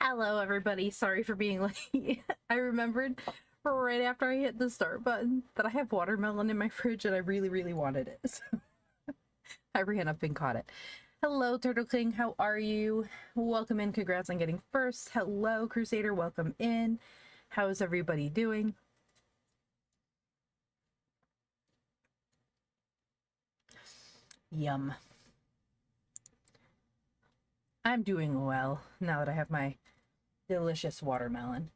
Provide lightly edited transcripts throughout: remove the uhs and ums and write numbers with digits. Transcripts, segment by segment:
Hello, everybody. Sorry for being late. I remembered right after I hit the start button that I have watermelon in my fridge and I really, really wanted it. So I ran up and caught it. Hello, Turtle King. How are you? Welcome in. Congrats on getting first. Hello, Crusader. Welcome in. How is everybody doing? Yum. I'm doing well now that I have my delicious watermelon.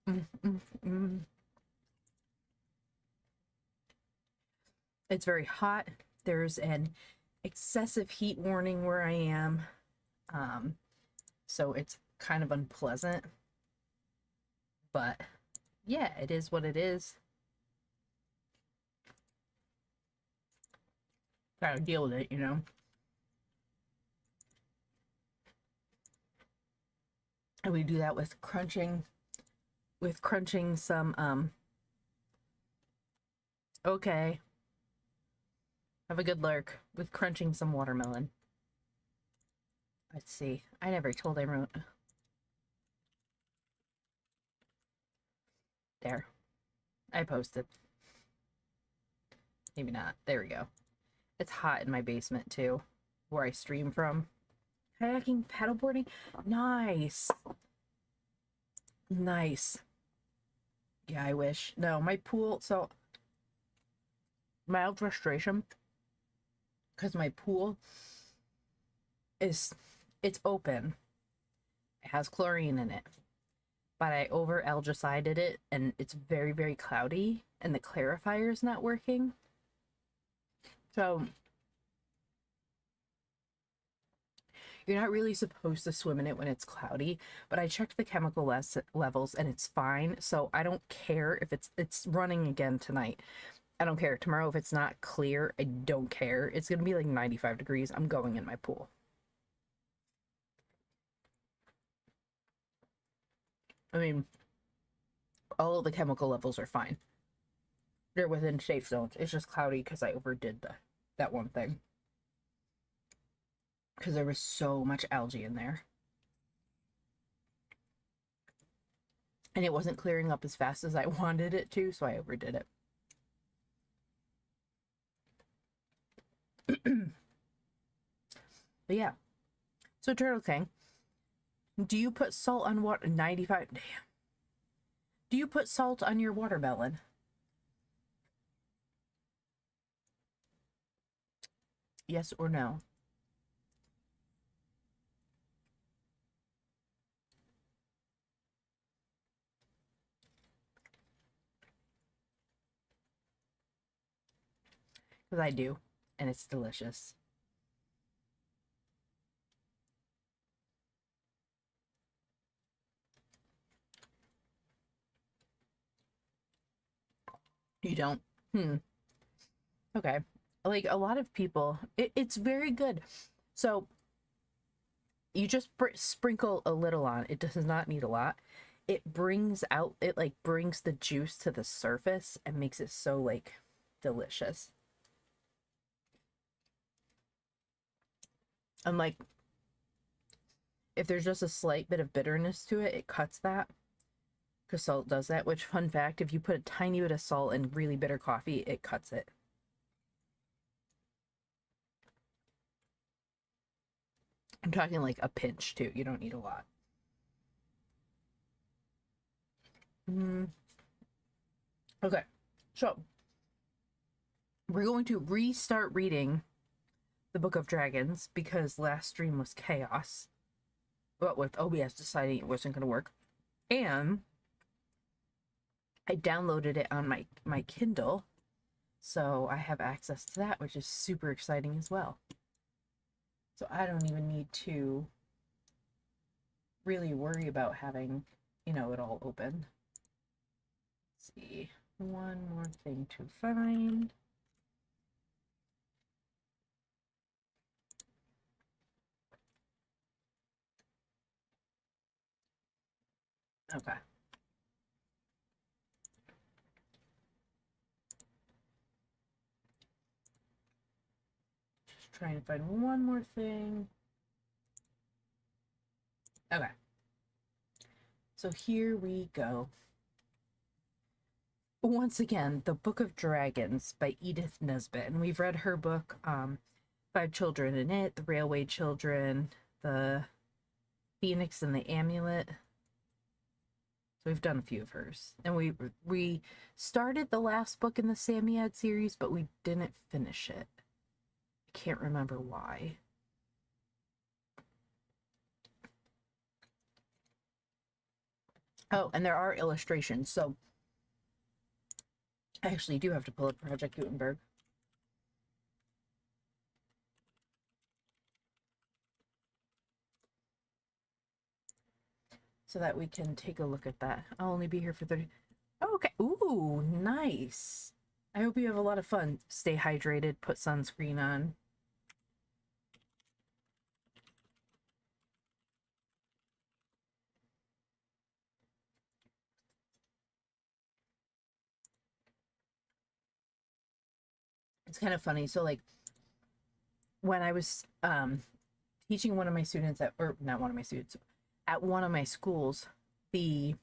Mm, mm, mm. It's very hot. There's an excessive heat warning where I am. So it's kind of unpleasant. But yeah, it is what it is. Gotta deal with it, you know. And we do that with crunching some okay. Have a good lurk with crunching some watermelon. Let's see. I never told everyone. There. I posted. Maybe not. There we go. It's hot in my basement too, where I stream from. Kayaking, paddleboarding. Nice. Nice. Yeah, I wish. No, my pool, so mild frustration because my pool it's open. It has chlorine in it. But I over algicided it and it's very, very cloudy and the clarifier is not working. So you're not really supposed to swim in it when it's cloudy, but I checked the chemical levels and it's fine. So I don't care if it's running again tonight. I don't care. Tomorrow if it's not clear, I don't care. It's going to be like 95 degrees. I'm going in my pool. I mean, all of the chemical levels are fine. They're within safe zones. It's just cloudy because I overdid that one thing. Because there was so much algae in there. And it wasn't clearing up as fast as I wanted it to, so I overdid it. But yeah. So Turtle King, do you put salt on water? 95. Damn. Do you put salt on your watermelon? Yes or no? Because I do, and it's delicious. You don't? Okay. Like a lot of people, it's very good. So you just sprinkle a little on. It does not need a lot. It brings out, it like brings the juice to the surface and makes it so like delicious. And like, if there's just a slight bit of bitterness to it, it cuts that. Because salt does that, which, fun fact, if you put a tiny bit of salt in really bitter coffee, it cuts it. I'm talking like a pinch too. You don't need a lot. Okay, so we're going to restart reading the Book of Dragons because last stream was chaos. But with OBS deciding it wasn't going to work. And I downloaded it on my Kindle. So I have access to that, which is super exciting as well. So I don't even need to really worry about having, it all open. Let's see. One more thing to find. Okay. Just trying to find one more thing. Okay. So here we go. Once again, The Book of Dragons by Edith Nesbit. And we've read her book, Five Children in It, The Railway Children, The Phoenix and the Amulet. So we've done a few of hers. And we started the last book in the Samiad series, but we didn't finish it. I can't remember why. Oh, and there are illustrations. So I actually do have to pull up Project Gutenberg. So that we can take a look at that. I'll only be here for 30. Oh, okay. Ooh, nice. I hope you have a lot of fun. Stay hydrated, put sunscreen on. It's kind of funny. So, like, when I was teaching one of my students at, or not one of my students, at one of my schools, the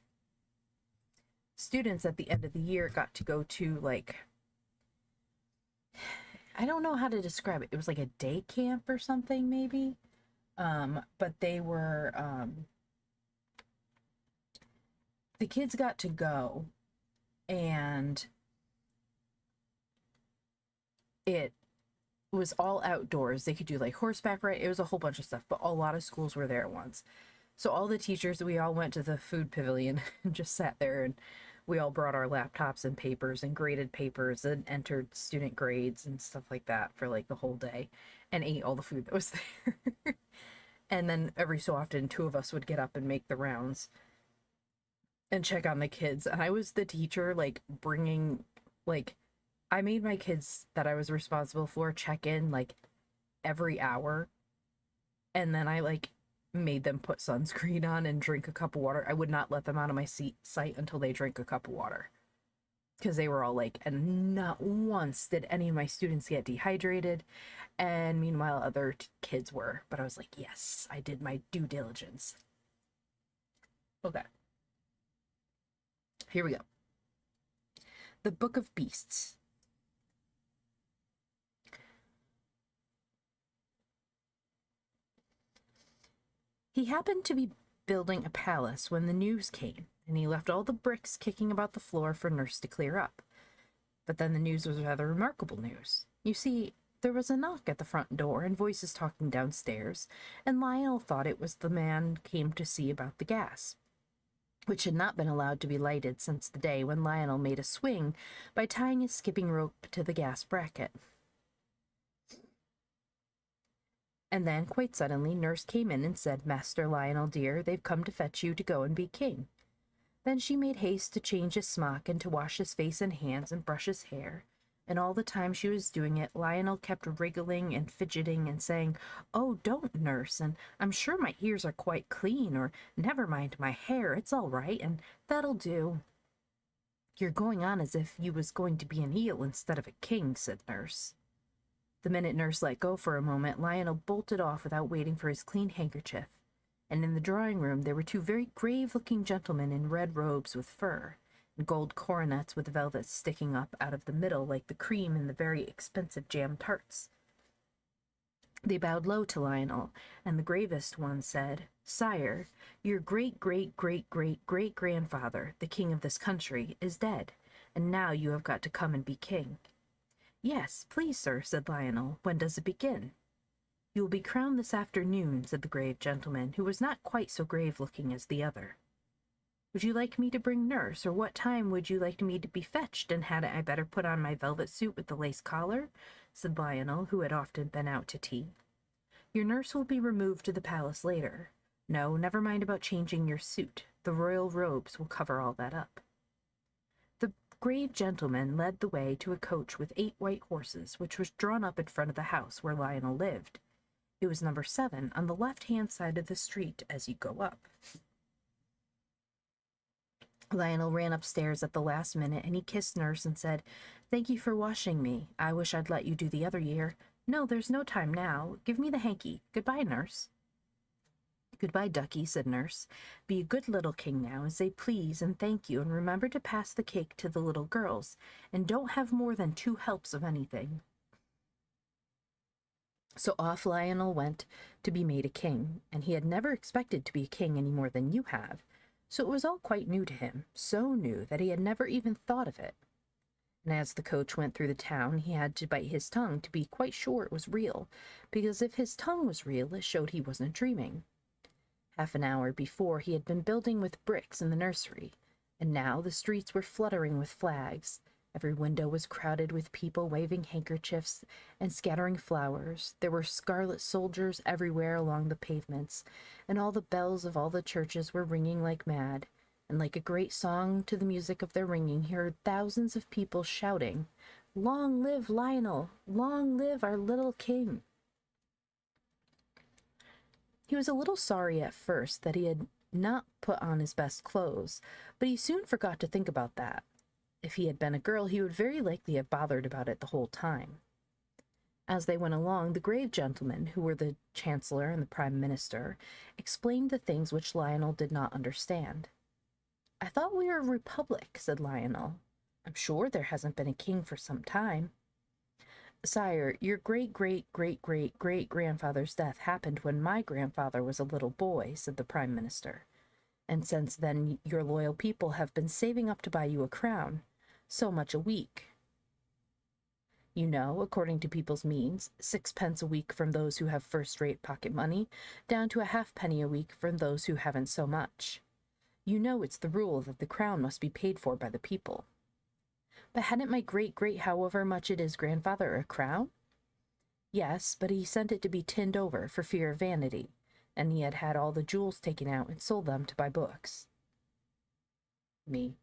students at the end of the year got to go to, like, I don't know how to describe it. It was like a day camp or something, maybe. But they were, the kids got to go, and it was all outdoors. They could do like horseback ride. It was a whole bunch of stuff, but a lot of schools were there at once. So all the teachers, we all went to the food pavilion and just sat there, and we all brought our laptops and papers and graded papers and entered student grades and stuff like that for like the whole day and ate all the food that was there. And then every so often, two of us would get up and make the rounds and check on the kids. And I was the teacher, like bringing, like, I made my kids that I was responsible for check in like every hour. And then I like made them put sunscreen on and drink a cup of water. I would not let them out of my sight until they drank a cup of water. Because they were all like, and not once did any of my students get dehydrated. And meanwhile, other kids were. But I was like, yes, I did my due diligence. Okay. Here we go. The Book of Beasts. He happened to be building a palace when the news came, and he left all the bricks kicking about the floor for Nurse to clear up. But then the news was rather remarkable news. You see, there was a knock at the front door and voices talking downstairs, and Lionel thought it was the man came to see about the gas, which had not been allowed to be lighted since the day when Lionel made a swing by tying his skipping rope to the gas bracket. And then, quite suddenly, Nurse came in and said, "Master Lionel, dear, they've come to fetch you to go and be king." Then she made haste to change his smock and to wash his face and hands and brush his hair. And all the time she was doing it, Lionel kept wriggling and fidgeting and saying, "Oh, don't, Nurse, and I'm sure my ears are quite clean, or never mind my hair, it's all right, and that'll do." "You're going on as if you was going to be an eel instead of a king," said Nurse. The minute Nurse let go for a moment, Lionel bolted off without waiting for his clean handkerchief, and in the drawing-room there were two very grave-looking gentlemen in red robes with fur, and gold coronets with velvet sticking up out of the middle like the cream in the very expensive jam tarts. They bowed low to Lionel, and the gravest one said, "Sire, your great-great-great-great-great-grandfather, the king of this country, is dead, and now you have got to come and be king." "Yes, please, sir," said Lionel. "When does it begin?" "You will be crowned this afternoon," said the grave gentleman, who was not quite so grave-looking as the other. "Would you like me to bring Nurse, or what time would you like me to be fetched, and had I better put on my velvet suit with the lace collar?" said Lionel, who had often been out to tea. "Your Nurse will be removed to the palace later. No, never mind about changing your suit. The royal robes will cover all that up." The grave gentleman led the way to a coach with 8 white horses, which was drawn up in front of the house where Lionel lived. It was number 7 on the left-hand side of the street as you go up. Lionel ran upstairs at the last minute, and he kissed Nurse and said, "Thank you for washing me. I wish I'd let you do the other year." "No, there's no time now. Give me the hanky. Goodbye, Nurse." "Goodbye, ducky," said Nurse. "Be a good little king now, and say please and thank you, and remember to pass the cake to the little girls, and don't have more than 2 helps of anything." So off Lionel went to be made a king, and he had never expected to be a king any more than you have, so it was all quite new to him, so new that he had never even thought of it. And as the coach went through the town, he had to bite his tongue to be quite sure it was real, because if his tongue was real, it showed he wasn't dreaming. Half an hour before, he had been building with bricks in the nursery, and now the streets were fluttering with flags. Every window was crowded with people waving handkerchiefs and scattering flowers. There were scarlet soldiers everywhere along the pavements, and all the bells of all the churches were ringing like mad. And like a great song, to the music of their ringing, he heard thousands of people shouting, "Long live Lionel! Long live our little king!" He was a little sorry at first that he had not put on his best clothes, but he soon forgot to think about that. If he had been a girl, he would very likely have bothered about it the whole time. As they went along, the grave gentlemen, who were the Chancellor and the Prime Minister, explained the things which Lionel did not understand. "I thought we were a republic," said Lionel. "I'm sure there hasn't been a king for some time." "Sire, your great-great-great-great-great-grandfather's death happened when my grandfather was a little boy," said the Prime Minister. "And since then your loyal people have been saving up to buy you a crown. So much a week. You know, according to people's means, 6 pence a week from those who have first-rate pocket money, down to a halfpenny a week from those who haven't so much. You know it's the rule that the crown must be paid for by the people." "But hadn't my great-great, however much it is, grandfather a crown?" "Yes, but he sent it to be tinned over for fear of vanity, and he had had all the jewels taken out and sold them to buy books." Me.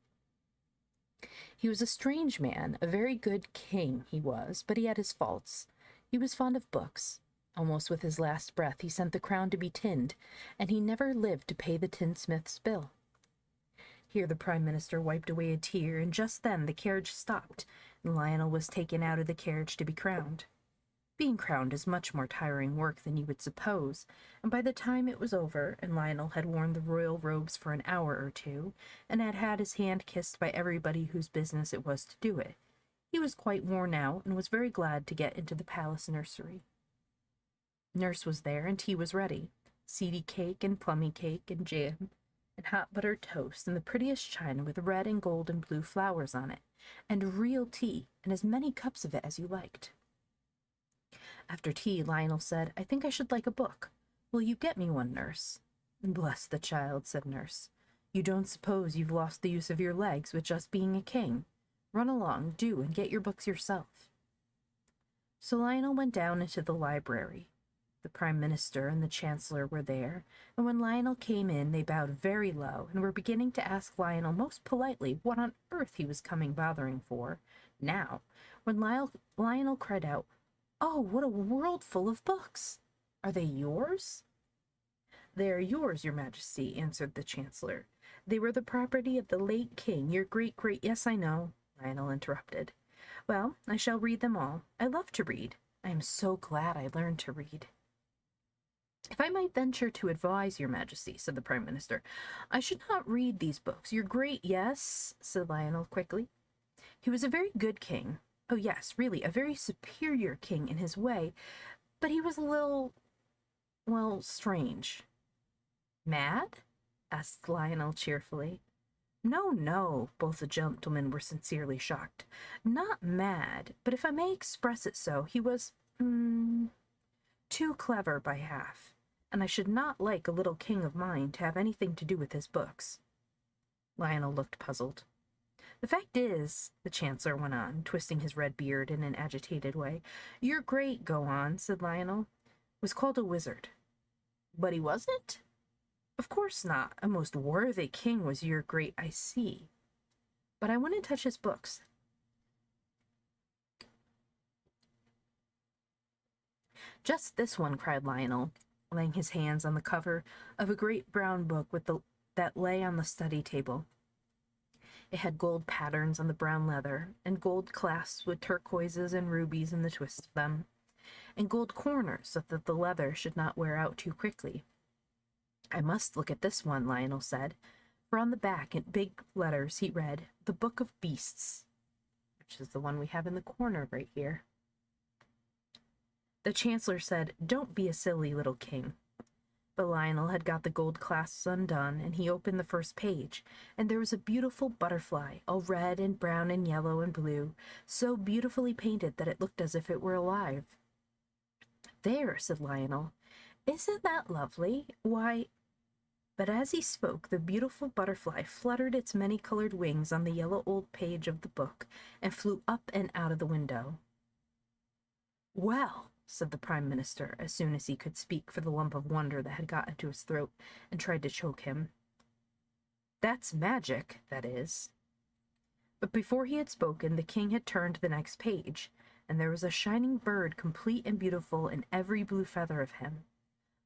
"He was a strange man, a very good king he was, but he had his faults. He was fond of books. Almost with his last breath he sent the crown to be tinned, and he never lived to pay the tinsmith's bill." Here the Prime Minister wiped away a tear, and just then the carriage stopped, and Lionel was taken out of the carriage to be crowned. Being crowned is much more tiring work than you would suppose, and by the time it was over, and Lionel had worn the royal robes for an hour or two, and had had his hand kissed by everybody whose business it was to do it, he was quite worn out, and was very glad to get into the palace nursery. Nurse was there, and tea was ready, seedy cake and plummy cake and jam, and hot buttered toast, and the prettiest china with red and gold and blue flowers on it, and real tea, and as many cups of it as you liked. After tea, Lionel said, "I think I should like a book. Will you get me one, Nurse?" "Bless the child," said Nurse. "You don't suppose you've lost the use of your legs with just being a king? Run along, do, and get your books yourself." So Lionel went down into the library. The Prime Minister and the Chancellor were there, and when Lionel came in, they bowed very low, and were beginning to ask Lionel most politely what on earth he was coming bothering for, now, when Lionel cried out, "Oh, what a world full of books! Are they yours?" "They are yours, your Majesty," answered the Chancellor. "They were the property of the late king, your great-great—" "Yes, I know," Lionel interrupted. "Well, I shall read them all. I love to read. I am so glad I learned to read." "If I might venture to advise, your Majesty," said the Prime Minister, "I should not read these books. Your great—" "Yes," said Lionel quickly. "He was a very good king. Oh, yes, really, a very superior king in his way, but he was a little, well, strange." "Mad?" asked Lionel cheerfully. "No, no," both the gentlemen were sincerely shocked. "Not mad, but if I may express it so, he was, too clever by half, and I should not like a little king of mine to have anything to do with his books." Lionel looked puzzled. "The fact is," the Chancellor went on, twisting his red beard in an agitated way, "your great—" "Go on," said Lionel, "was called a wizard." "But he wasn't?" "Of course not. A most worthy king was your great—" "I see. But I wouldn't touch his books." "Just this one," cried Lionel, laying his hands on the cover of a great brown book that lay on the study table. It had gold patterns on the brown leather, and gold clasps with turquoises and rubies in the twist of them, and gold corners so that the leather should not wear out too quickly. I must look at this one, Lionel said, for on the back in big letters he read, "The Book of Beasts," which is the one we have in the corner right here. The Chancellor said, "Don't be a silly little king." But Lionel had got the gold clasps undone, and he opened the first page, and there was a beautiful butterfly, all red and brown and yellow and blue, so beautifully painted that it looked as if it were alive. "There," said Lionel. "Isn't that lovely? Why—" But as he spoke, the beautiful butterfly fluttered its many-colored wings on the yellow old page of the book and flew up and out of the window. "Well," said the Prime Minister, as soon as he could speak for the lump of wonder that had got into his throat and tried to choke him. "That's magic, that is." But before he had spoken, the king had turned to the next page, and there was a shining bird, complete and beautiful in every blue feather of him.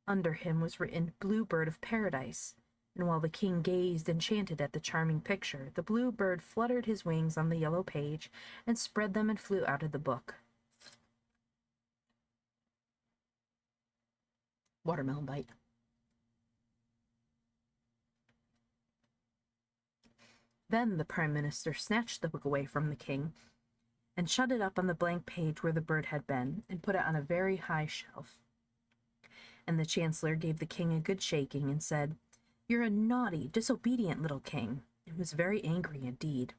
Under him was written, "Blue Bird of Paradise," and while the king gazed enchanted at the charming picture, the blue bird fluttered his wings on the yellow page and spread them and flew out of the book. Watermelon bite. Then the Prime Minister snatched the book away from the king and shut it up on the blank page where the bird had been, and put it on a very high shelf. And the Chancellor gave the king a good shaking and said, "You're a naughty, disobedient little king," and was very angry indeed.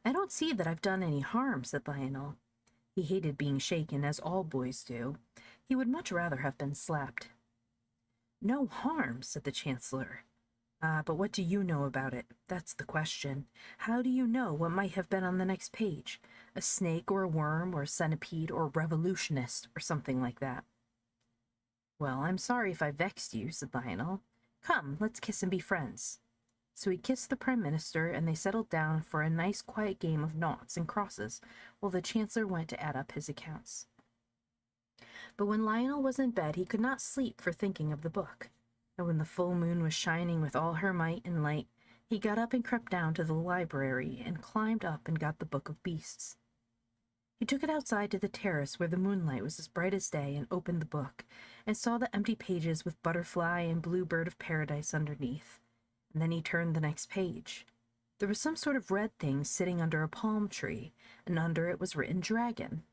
"I don't see that I've done any harm," said Lionel. He hated being shaken, as all boys do. He would much rather have been slapped. "No harm," said the Chancellor. "Ah, but what do you know about it? That's the question. How do you know what might have been on the next page? A snake or a worm or a centipede or a revolutionist or something like that." "Well, I'm sorry if I vexed you," said Lionel. "Come, let's kiss and be friends." So he kissed the Prime Minister, and they settled down for a nice quiet game of noughts and crosses, while the Chancellor went to add up his accounts. But when Lionel was in bed, he could not sleep for thinking of the book. And when the full moon was shining with all her might and light, he got up and crept down to the library and climbed up and got the Book of Beasts. He took it outside to the terrace where the moonlight was as bright as day, and opened the book, and saw the empty pages with butterfly and blue bird of paradise underneath. And then he turned the next page. There was some sort of red thing sitting under a palm tree, and under it was written dragon.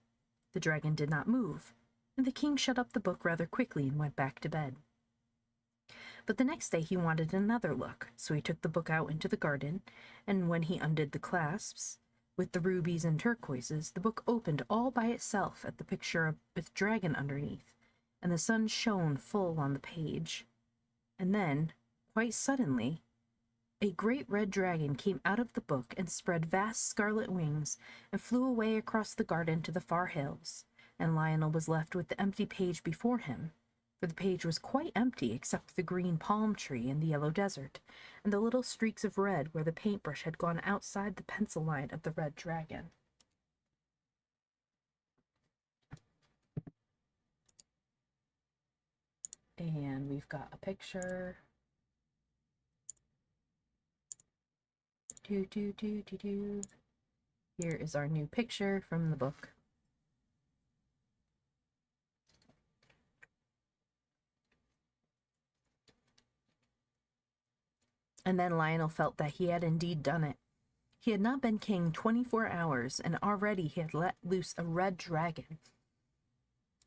The dragon did not move, and the king shut up the book rather quickly and went back to bed. But the next day he wanted another look, so he took the book out into the garden, and when he undid the clasps, with the rubies and turquoises, the book opened all by itself at the picture with dragon underneath, and the sun shone full on the page. And then, quite suddenly, a great red dragon came out of the book and spread vast scarlet wings and flew away across the garden to the far hills, and Lionel was left with the empty page before him, for the page was quite empty except for the green palm tree and the yellow desert, and the little streaks of red where the paintbrush had gone outside the pencil line of the red dragon. And we've got a picture. Here is our new picture from the book. And then Lionel felt that he had indeed done it. He had not been king 24 hours, and already he had let loose a red dragon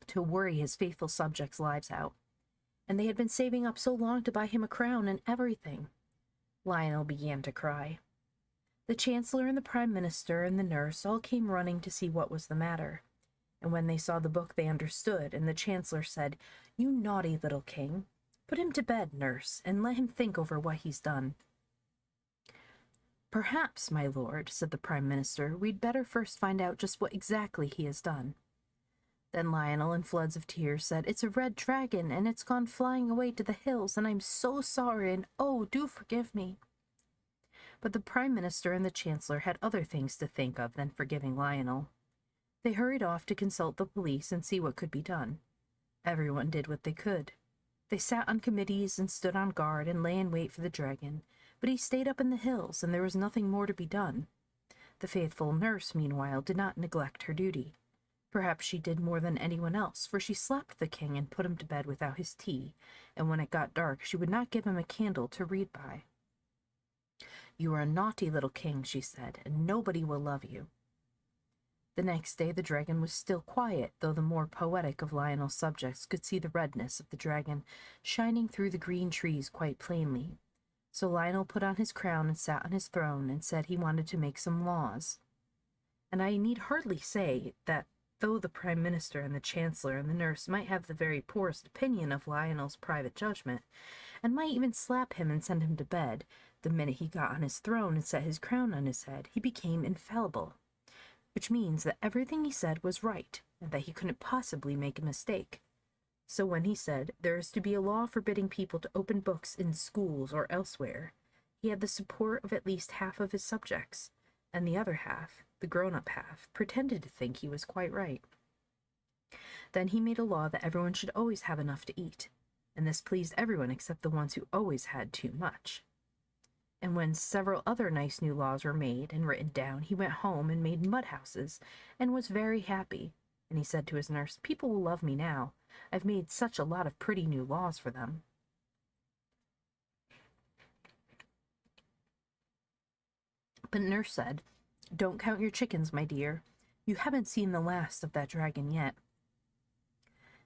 to worry his faithful subjects' lives out. And they had been saving up so long to buy him a crown and everything. Lionel began to cry. The Chancellor and the Prime Minister and the nurse all came running to see what was the matter. And when they saw the book they understood, and the Chancellor said, "You naughty little king. Put him to bed, nurse, and let him think over what he's done." "Perhaps, my lord," said the Prime Minister, "we'd better first find out just what exactly he has done." Then Lionel, in floods of tears, said, "It's a red dragon, and it's gone flying away to the hills, and I'm so sorry, and oh, do forgive me." But the Prime Minister and the Chancellor had other things to think of than forgiving Lionel. They hurried off to consult the police and see what could be done. Everyone did what they could. They sat on committees and stood on guard and lay in wait for the dragon, but he stayed up in the hills, and there was nothing more to be done. The faithful nurse, meanwhile, did not neglect her duty. Perhaps she did more than anyone else, for she slapped the king and put him to bed without his tea, and when it got dark she would not give him a candle to read by. "You are a naughty little king," she said, "and nobody will love you." The next day the dragon was still quiet, though the more poetic of Lionel's subjects could see the redness of the dragon shining through the green trees quite plainly. So Lionel put on his crown and sat on his throne and said he wanted to make some laws. And I need hardly say that though the Prime Minister and the Chancellor and the nurse might have the very poorest opinion of Lionel's private judgment, and might even slap him and send him to bed, the minute he got on his throne and set his crown on his head, he became infallible, which means that everything he said was right, and that he couldn't possibly make a mistake. So when he said there is to be a law forbidding people to open books in schools or elsewhere, he had the support of at least half of his subjects, and the other half, the grown-up half, pretended to think he was quite right. Then he made a law that everyone should always have enough to eat, and this pleased everyone except the ones who always had too much. And when several other nice new laws were made and written down, he went home and made mud houses, and was very happy. And he said to his nurse, "People will love me now. I've made such a lot of pretty new laws for them." But nurse said, "Don't count your chickens, my dear. You haven't seen the last of that dragon yet."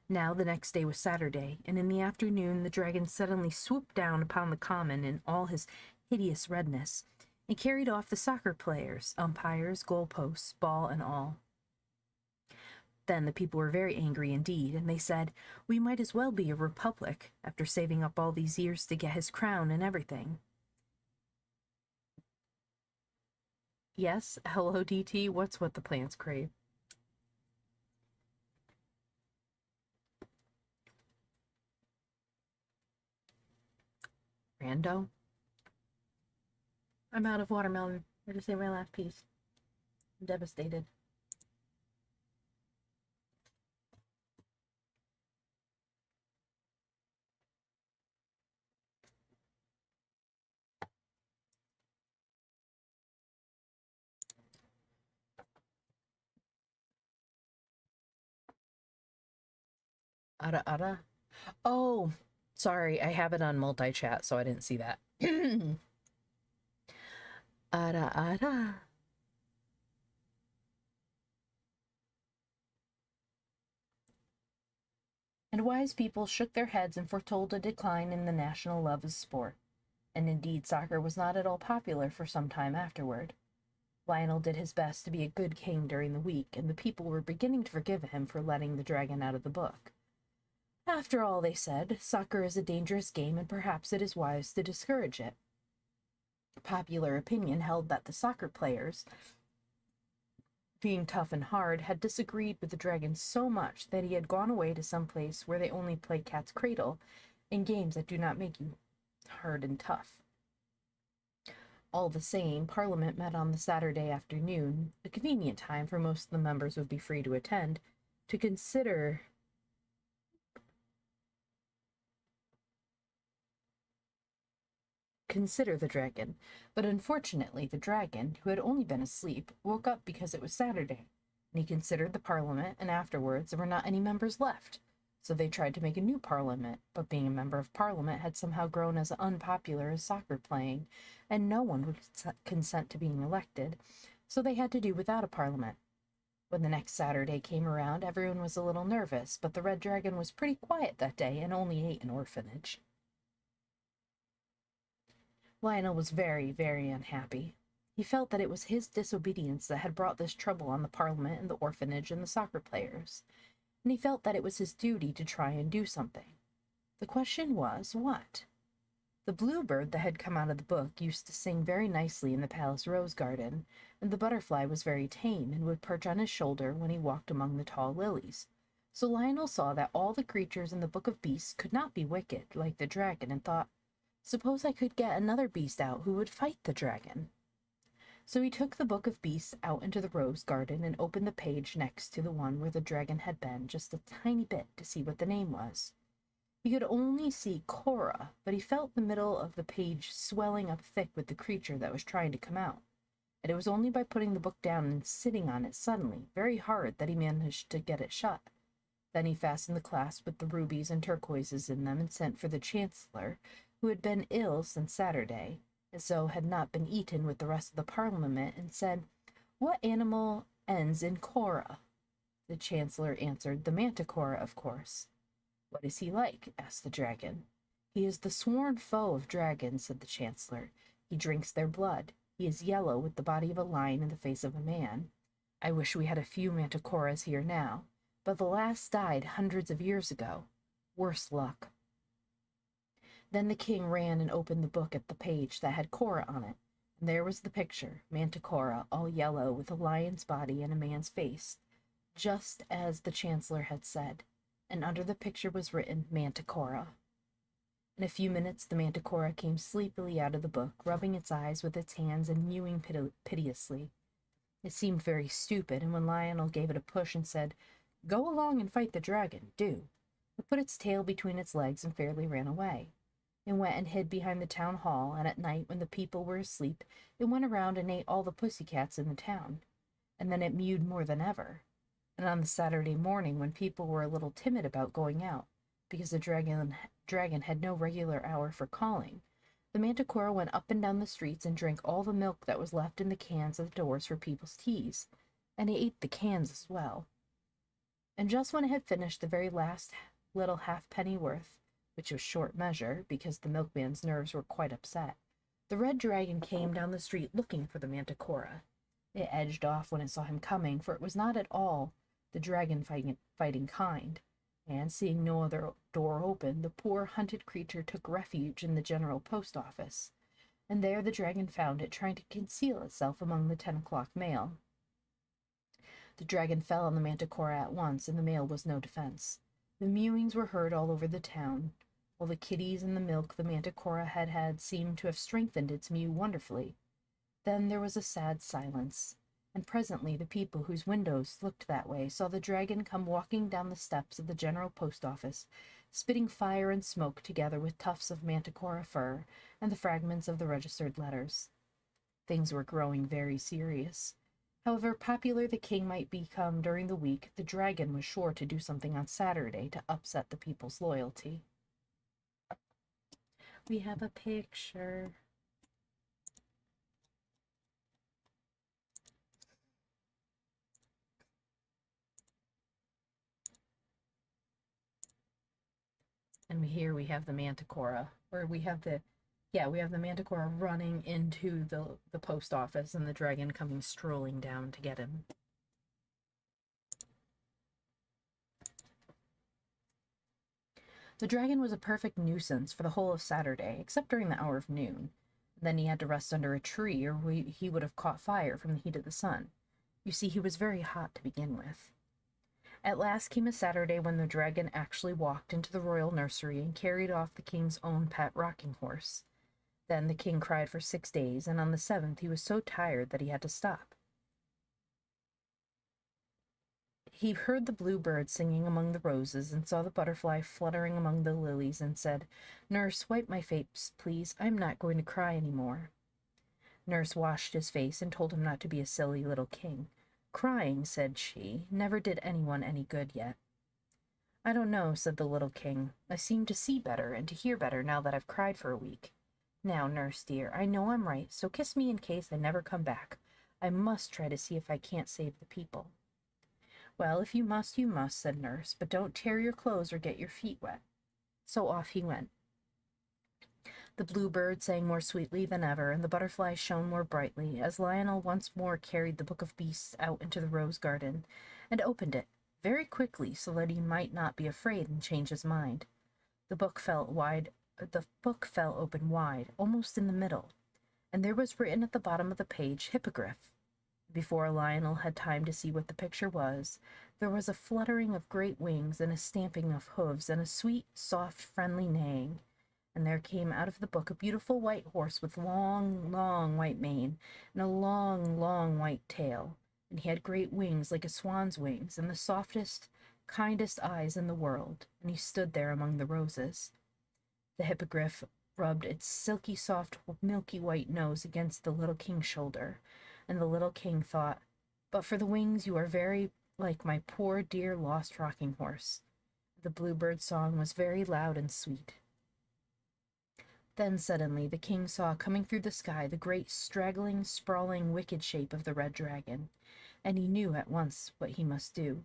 Now the next day was Saturday, and in the afternoon the dragon suddenly swooped down upon the common in all his hideous redness, and carried off the soccer players, umpires, goalposts, ball, and all. Then the people were very angry indeed, and they said, "We might as well be a republic, after saving up all these years to get his crown and everything." Yes, hello, DT, what's what the plants crave? Rando? I'm out of watermelon. I just ate my last piece. I'm devastated. Ada ada. Oh, sorry, I have it on multi-chat, so I didn't see that. Ada ada. And wise people shook their heads and foretold a decline in the national love of sport. And indeed soccer was not at all popular for some time afterward. Lionel did his best to be a good king during the week, and the people were beginning to forgive him for letting the dragon out of the book. After all, they said, soccer is a dangerous game, and perhaps it is wise to discourage it. Popular opinion held that the soccer players, being tough and hard, had disagreed with the dragon so much that he had gone away to some place where they only play cat's cradle and games that do not make you hard and tough. All the same, Parliament met on the Saturday afternoon, a convenient time for most of the members would be free to attend, to consider the dragon. But unfortunately the dragon, who had only been asleep, woke up because it was Saturday, and he considered the Parliament, and afterwards there were not any members left. So they tried to make a new Parliament, but being a member of Parliament had somehow grown as unpopular as soccer playing, and no one would consent to being elected, so they had to do without a Parliament. When the next Saturday came around, everyone was a little nervous, but the Red Dragon was pretty quiet that day and only ate an orphanage. Lionel was very, very unhappy. He felt that it was his disobedience that had brought this trouble on the Parliament and the orphanage and the soccer players, and he felt that it was his duty to try and do something. The question was, what? The bluebird that had come out of the book used to sing very nicely in the palace rose garden, and the butterfly was very tame and would perch on his shoulder when he walked among the tall lilies. So Lionel saw that all the creatures in the book of beasts could not be wicked, like the dragon, and thought, suppose I could get another beast out who would fight the dragon. So he took the book of beasts out into the rose garden and opened the page next to the one where the dragon had been just a tiny bit to see what the name was. He could only see Cora, but he felt the middle of the page swelling up thick with the creature that was trying to come out. and it was only by putting the book down and sitting on it suddenly, very hard, that he managed to get it shut. Then he fastened the clasp with the rubies and turquoises in them and sent for the Chancellor, who had been ill since Saturday, and so had not been eaten with the rest of the Parliament, and said, "What animal ends in Cora?" The Chancellor answered, "The Manticora, of course." "What is he like?" asked the dragon. "He is the sworn foe of dragons," said the Chancellor. "He drinks their blood. He is yellow, with the body of a lion and the face of a man. I wish we had a few Manticoras here now, but the last died hundreds of years ago. Worse luck." Then the king ran and opened the book at the page that had Cora on it, and there was the picture, Manticora, all yellow, with a lion's body and a man's face, just as the Chancellor had said, and under the picture was written Manticora. In a few minutes the Manticora came sleepily out of the book, rubbing its eyes with its hands and mewing piteously. It seemed very stupid, and when Lionel gave it a push and said, "Go along and fight the dragon, do," it put its tail between its legs and fairly ran away. It went and hid behind the town hall, and at night, when the people were asleep, it went around and ate all the pussycats in the town. And then it mewed more than ever. And on the Saturday morning, when people were a little timid about going out, because the dragon had no regular hour for calling, the Manticora went up and down the streets and drank all the milk that was left in the cans at the doors for people's teas, and it ate the cans as well. And just when it had finished the very last little halfpenny worth, which was short measure, because the milkman's nerves were quite upset, the red dragon came down the street looking for the Manticora. It edged off when it saw him coming, for it was not at all the dragon fighting kind, and seeing no other door open, the poor hunted creature took refuge in the general post office, and there the dragon found it trying to conceal itself among the 10 o'clock mail. The dragon fell on the Manticora at once, and the mail was no defense. The mewings were heard all over the town. All the kitties and the milk the Manticora had had seemed to have strengthened its mew wonderfully. Then there was a sad silence, and presently the people whose windows looked that way saw the dragon come walking down the steps of the general post office, spitting fire and smoke together with tufts of Manticora fur and the fragments of the registered letters. Things were growing very serious. However popular the king might become during the week, the dragon was sure to do something on Saturday to upset the people's loyalty. We have a picture. And here we have the Manticora, or we have the Manticora running into the post office and the dragon coming strolling down to get him. The dragon was a perfect nuisance for the whole of Saturday, except during the hour of noon. Then he had to rest under a tree, or he would have caught fire from the heat of the sun. You see, he was very hot to begin with. At last came a Saturday when the dragon actually walked into the royal nursery and carried off the king's own pet rocking horse. Then the king cried for 6 days, and on the 7th he was so tired that he had to stop. He heard the bluebird singing among the roses and saw the butterfly fluttering among the lilies and said, "Nurse, wipe my face, please. I'm not going to cry any more." Nurse washed his face and told him not to be a silly little king. "Crying," said she, "never did anyone any good yet." "I don't know," said the little king. "I seem to see better and to hear better now that I've cried for a week. Now, nurse dear, I know I'm right, so kiss me in case I never come back. I must try to see if I can't save the people." "Well, if you must, said nurse, "but don't tear your clothes or get your feet wet." So off he went. The bluebird sang more sweetly than ever, and the butterflies shone more brightly, as Lionel once more carried the Book of Beasts out into the rose garden, and opened it, very quickly, so that he might not be afraid and change his mind. The book fell open wide, almost in the middle, and there was written at the bottom of the page, "Hippogriff." Before Lionel had time to see what the picture was, there was a fluttering of great wings and a stamping of hoofs and a sweet, soft, friendly neighing, and there came out of the book a beautiful white horse with long, long white mane and a long, long white tail, and he had great wings like a swan's wings and the softest, kindest eyes in the world, and he stood there among the roses. The hippogriff rubbed its silky soft, milky white nose against the little king's shoulder, and the little king thought, "But for the wings you are very like my poor dear lost rocking horse." The bluebird's song was very loud and sweet. Then suddenly the king saw coming through the sky the great straggling, sprawling, wicked shape of the red dragon, and he knew at once what he must do.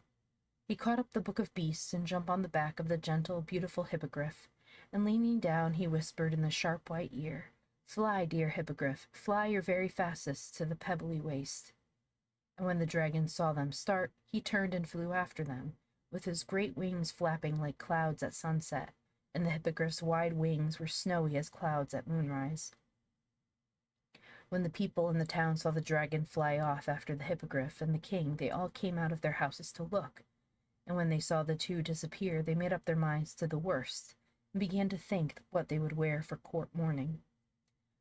He caught up the book of beasts and jumped on the back of the gentle, beautiful hippogriff, and leaning down he whispered in the sharp white ear, "Fly, dear hippogriff, fly your very fastest to the pebbly waste." And when the dragon saw them start, he turned and flew after them, with his great wings flapping like clouds at sunset, and the hippogriff's wide wings were snowy as clouds at moonrise. When the people in the town saw the dragon fly off after the hippogriff and the king, they all came out of their houses to look, and when they saw the two disappear, they made up their minds to the worst, and began to think what they would wear for court mourning.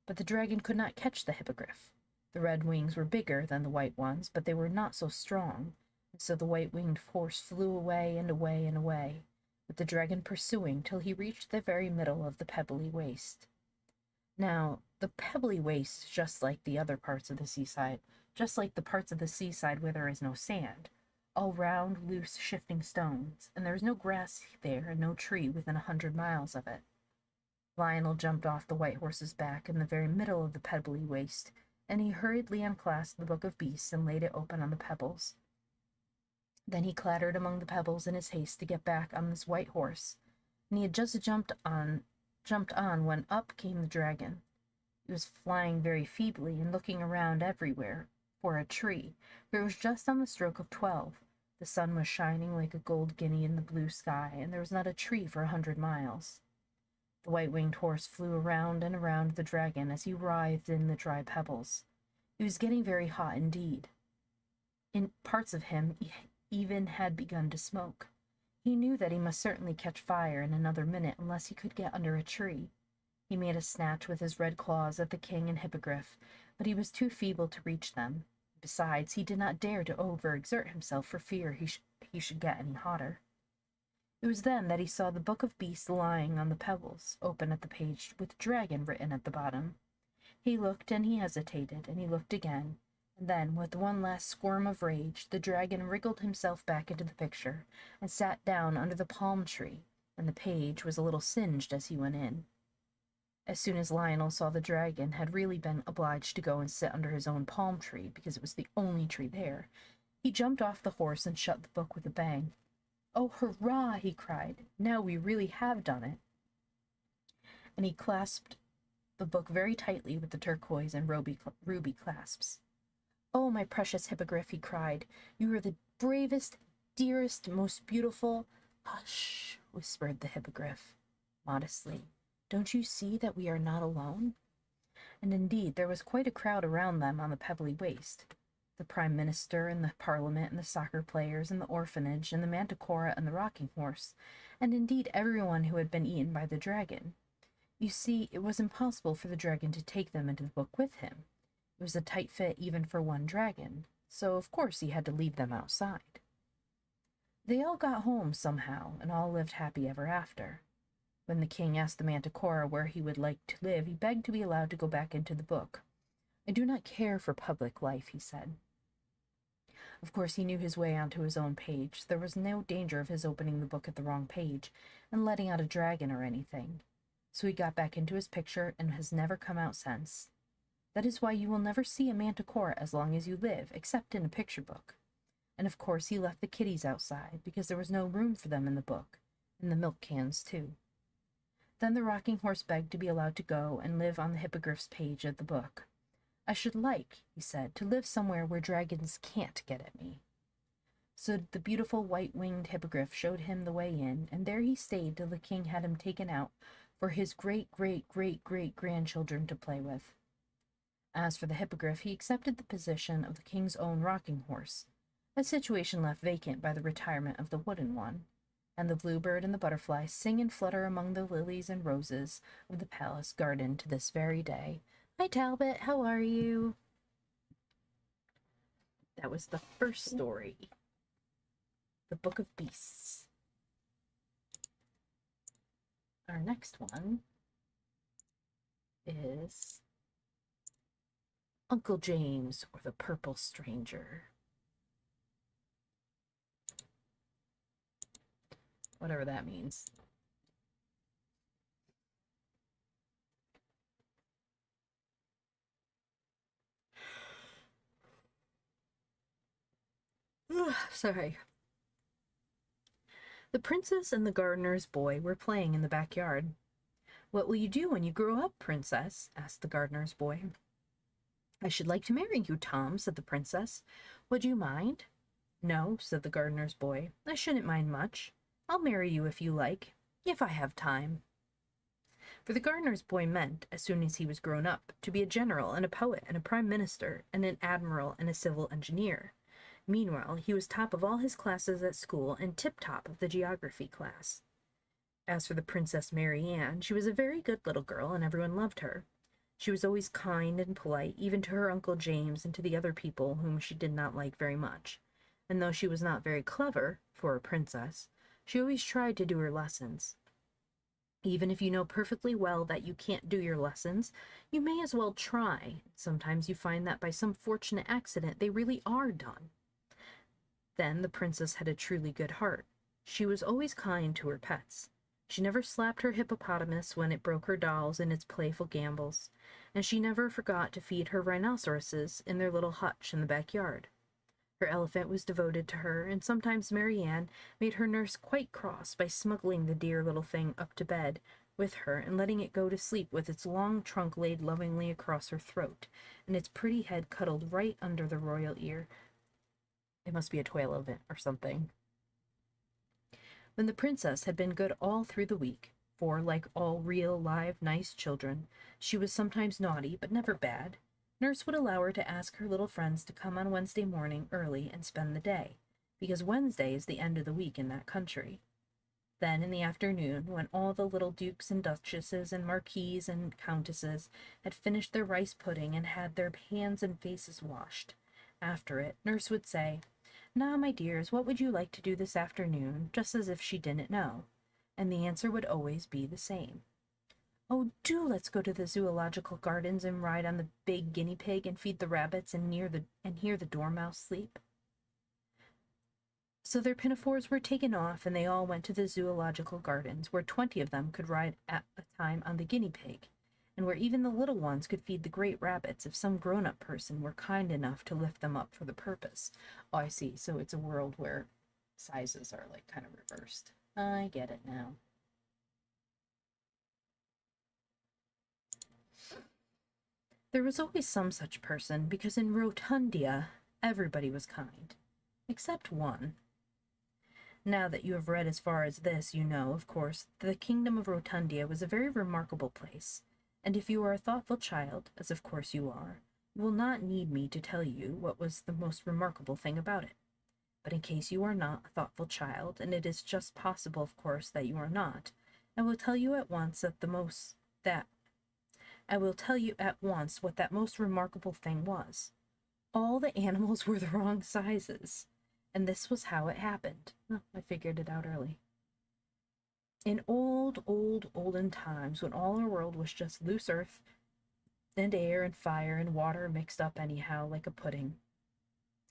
But the dragon could not catch the hippogriff. The red wings were bigger than the white ones, but they were not so strong, and so the white-winged horse flew away and away and away, with the dragon pursuing till he reached the very middle of the pebbly waste. Now, the pebbly waste is just like the other parts of the seaside, just like the parts of the seaside where there is no sand, all round, loose, shifting stones, and there is no grass there and no tree within 100 miles of it. Lionel jumped off the white horse's back in the very middle of the pebbly waste, and he hurriedly unclasped the book of beasts and laid it open on the pebbles. Then he clattered among the pebbles in his haste to get back on his white horse, and he had just jumped on when up came the dragon. He was flying very feebly and looking around everywhere for a tree, for it was just on the stroke of 12. The sun was shining like a gold guinea in the blue sky, and there was not a tree for 100 miles. The white-winged horse flew around and around the dragon as he writhed in the dry pebbles. He was getting very hot indeed. In parts of him even had begun to smoke. He knew that he must certainly catch fire in another minute unless he could get under a tree. He made a snatch with his red claws at the king and hippogriff, but he was too feeble to reach them. Besides, he did not dare to overexert himself for fear he should get any hotter. It was then that he saw the book of beasts lying on the pebbles, open at the page with dragon written at the bottom. He looked and he hesitated, and he looked again, and then, with one last squirm of rage, the dragon wriggled himself back into the picture, and sat down under the palm tree, and the page was a little singed as he went in. As soon as Lionel saw the dragon had really been obliged to go and sit under his own palm tree, because it was the only tree there, he jumped off the horse and shut the book with a bang. "Oh, hurrah!" he cried. "Now we really have done it." And he clasped the book very tightly with the turquoise and ruby clasps. "Oh, my precious hippogriff," he cried, "you are the bravest, dearest, most beautiful—" "Hush," whispered the hippogriff, modestly. "Don't you see that we are not alone?" And indeed there was quite a crowd around them on the pebbly waste. The Prime Minister and the Parliament and the soccer players and the orphanage and the manticora and the rocking horse, and indeed everyone who had been eaten by the dragon. You see, it was impossible for the dragon to take them into the book with him. It was a tight fit even for one dragon, so of course he had to leave them outside. They all got home somehow, and all lived happy ever after. When the king asked the manticora where he would like to live, he begged to be allowed to go back into the book. "I do not care for public life," he said. Of course he knew his way onto his own page. There was no danger of his opening the book at the wrong page and letting out a dragon or anything. So he got back into his picture and has never come out since. That is why you will never see a manticora as long as you live, except in a picture book. And of course he left the kitties outside, because there was no room for them in the book, and the milk cans too. Then the rocking horse begged to be allowed to go and live on the hippogriff's page of the book. "I should like," he said, "to live somewhere where dragons can't get at me." So the beautiful white-winged hippogriff showed him the way in, and there he stayed till the king had him taken out for his great-great-great-great-grandchildren to play with. As for the hippogriff, he accepted the position of the king's own rocking horse, a situation left vacant by the retirement of the wooden one, and the bluebird and the butterfly sing and flutter among the lilies and roses of the palace garden to this very day. Hi, Talbot, how are you? That was the first story, The Book of Beasts. Our next one is Uncle James or the Purple Stranger. Whatever that means. Sorry. The princess and the gardener's boy were playing in the backyard. "What will you do when you grow up, princess?" asked the gardener's boy. "I should like to marry you, Tom," said the princess. "Would you mind?" "No," said the gardener's boy. "I shouldn't mind much. I'll marry you if you like, if I have time." For the gardener's boy meant, as soon as he was grown up, to be a general and a poet and a prime minister and an admiral and a civil engineer. Meanwhile, he was top of all his classes at school and tip-top of the geography class. As for the Princess Mary Ann, she was a very good little girl, and everyone loved her. She was always kind and polite, even to her Uncle James and to the other people whom she did not like very much. And though she was not very clever, for a princess, she always tried to do her lessons. Even if you know perfectly well that you can't do your lessons, you may as well try. Sometimes you find that by some fortunate accident they really are done. Then the princess had a truly good heart. She was always kind to her pets. She never slapped her hippopotamus when it broke her dolls in its playful gambols, and she never forgot to feed her rhinoceroses in their little hutch in the backyard. Her elephant was devoted to her, and sometimes Mary Ann made her nurse quite cross by smuggling the dear little thing up to bed with her and letting it go to sleep with its long trunk laid lovingly across her throat, and its pretty head cuddled right under the royal ear. It must be a toy elephant or something. When the princess had been good all through the week, for, like all real, live, nice children, she was sometimes naughty, but never bad, nurse would allow her to ask her little friends to come on Wednesday morning early and spend the day, because Wednesday is the end of the week in that country. Then, in the afternoon, when all the little dukes and duchesses and marquises and countesses had finished their rice pudding and had their hands and faces washed, after it, nurse would say, "Now, my dears, what would you like to do this afternoon?" just as if she didn't know. And the answer would always be the same. "Oh, do let's go to the zoological gardens and ride on the big guinea pig and feed the rabbits and hear the dormouse sleep." So their pinafores were taken off, and they all went to the zoological gardens, where 20 of them could ride at a time on the guinea pig, and where even the little ones could feed the great rabbits if some grown-up person were kind enough to lift them up for the purpose. Oh, I see. So it's a world where sizes are like kind of reversed. I get it now. There was always some such person, because in Rotundia everybody was kind, except one. Now that you have read as far as this, you know, of course, that the kingdom of Rotundia was a very remarkable place, and if you are a thoughtful child, as of course you are, you will not need me to tell you what was the most remarkable thing about it. But in case you are not a thoughtful child, and it is just possible, of course, that you are not, I will tell you at once what that most remarkable thing was. All the animals were the wrong sizes. And this was how it happened. Oh, I figured it out early. In olden times, when all our world was just loose earth and air and fire and water mixed up anyhow like a pudding,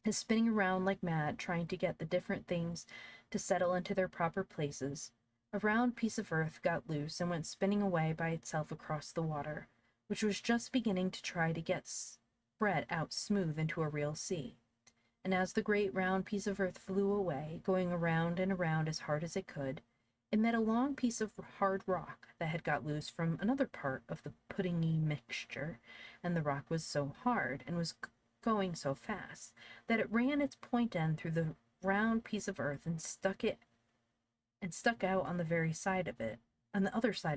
is spinning around like mad, trying to get the different things to settle into their proper places, a round piece of earth got loose and went spinning away by itself across the water, which was just beginning to try to get spread out smooth into a real sea. And as the great round piece of earth flew away, going around and around as hard as it could, it met a long piece of hard rock that had got loose from another part of the puddingy mixture, and the rock was so hard and was going so fast that it ran its point end through the round piece of earth and stuck out on the other side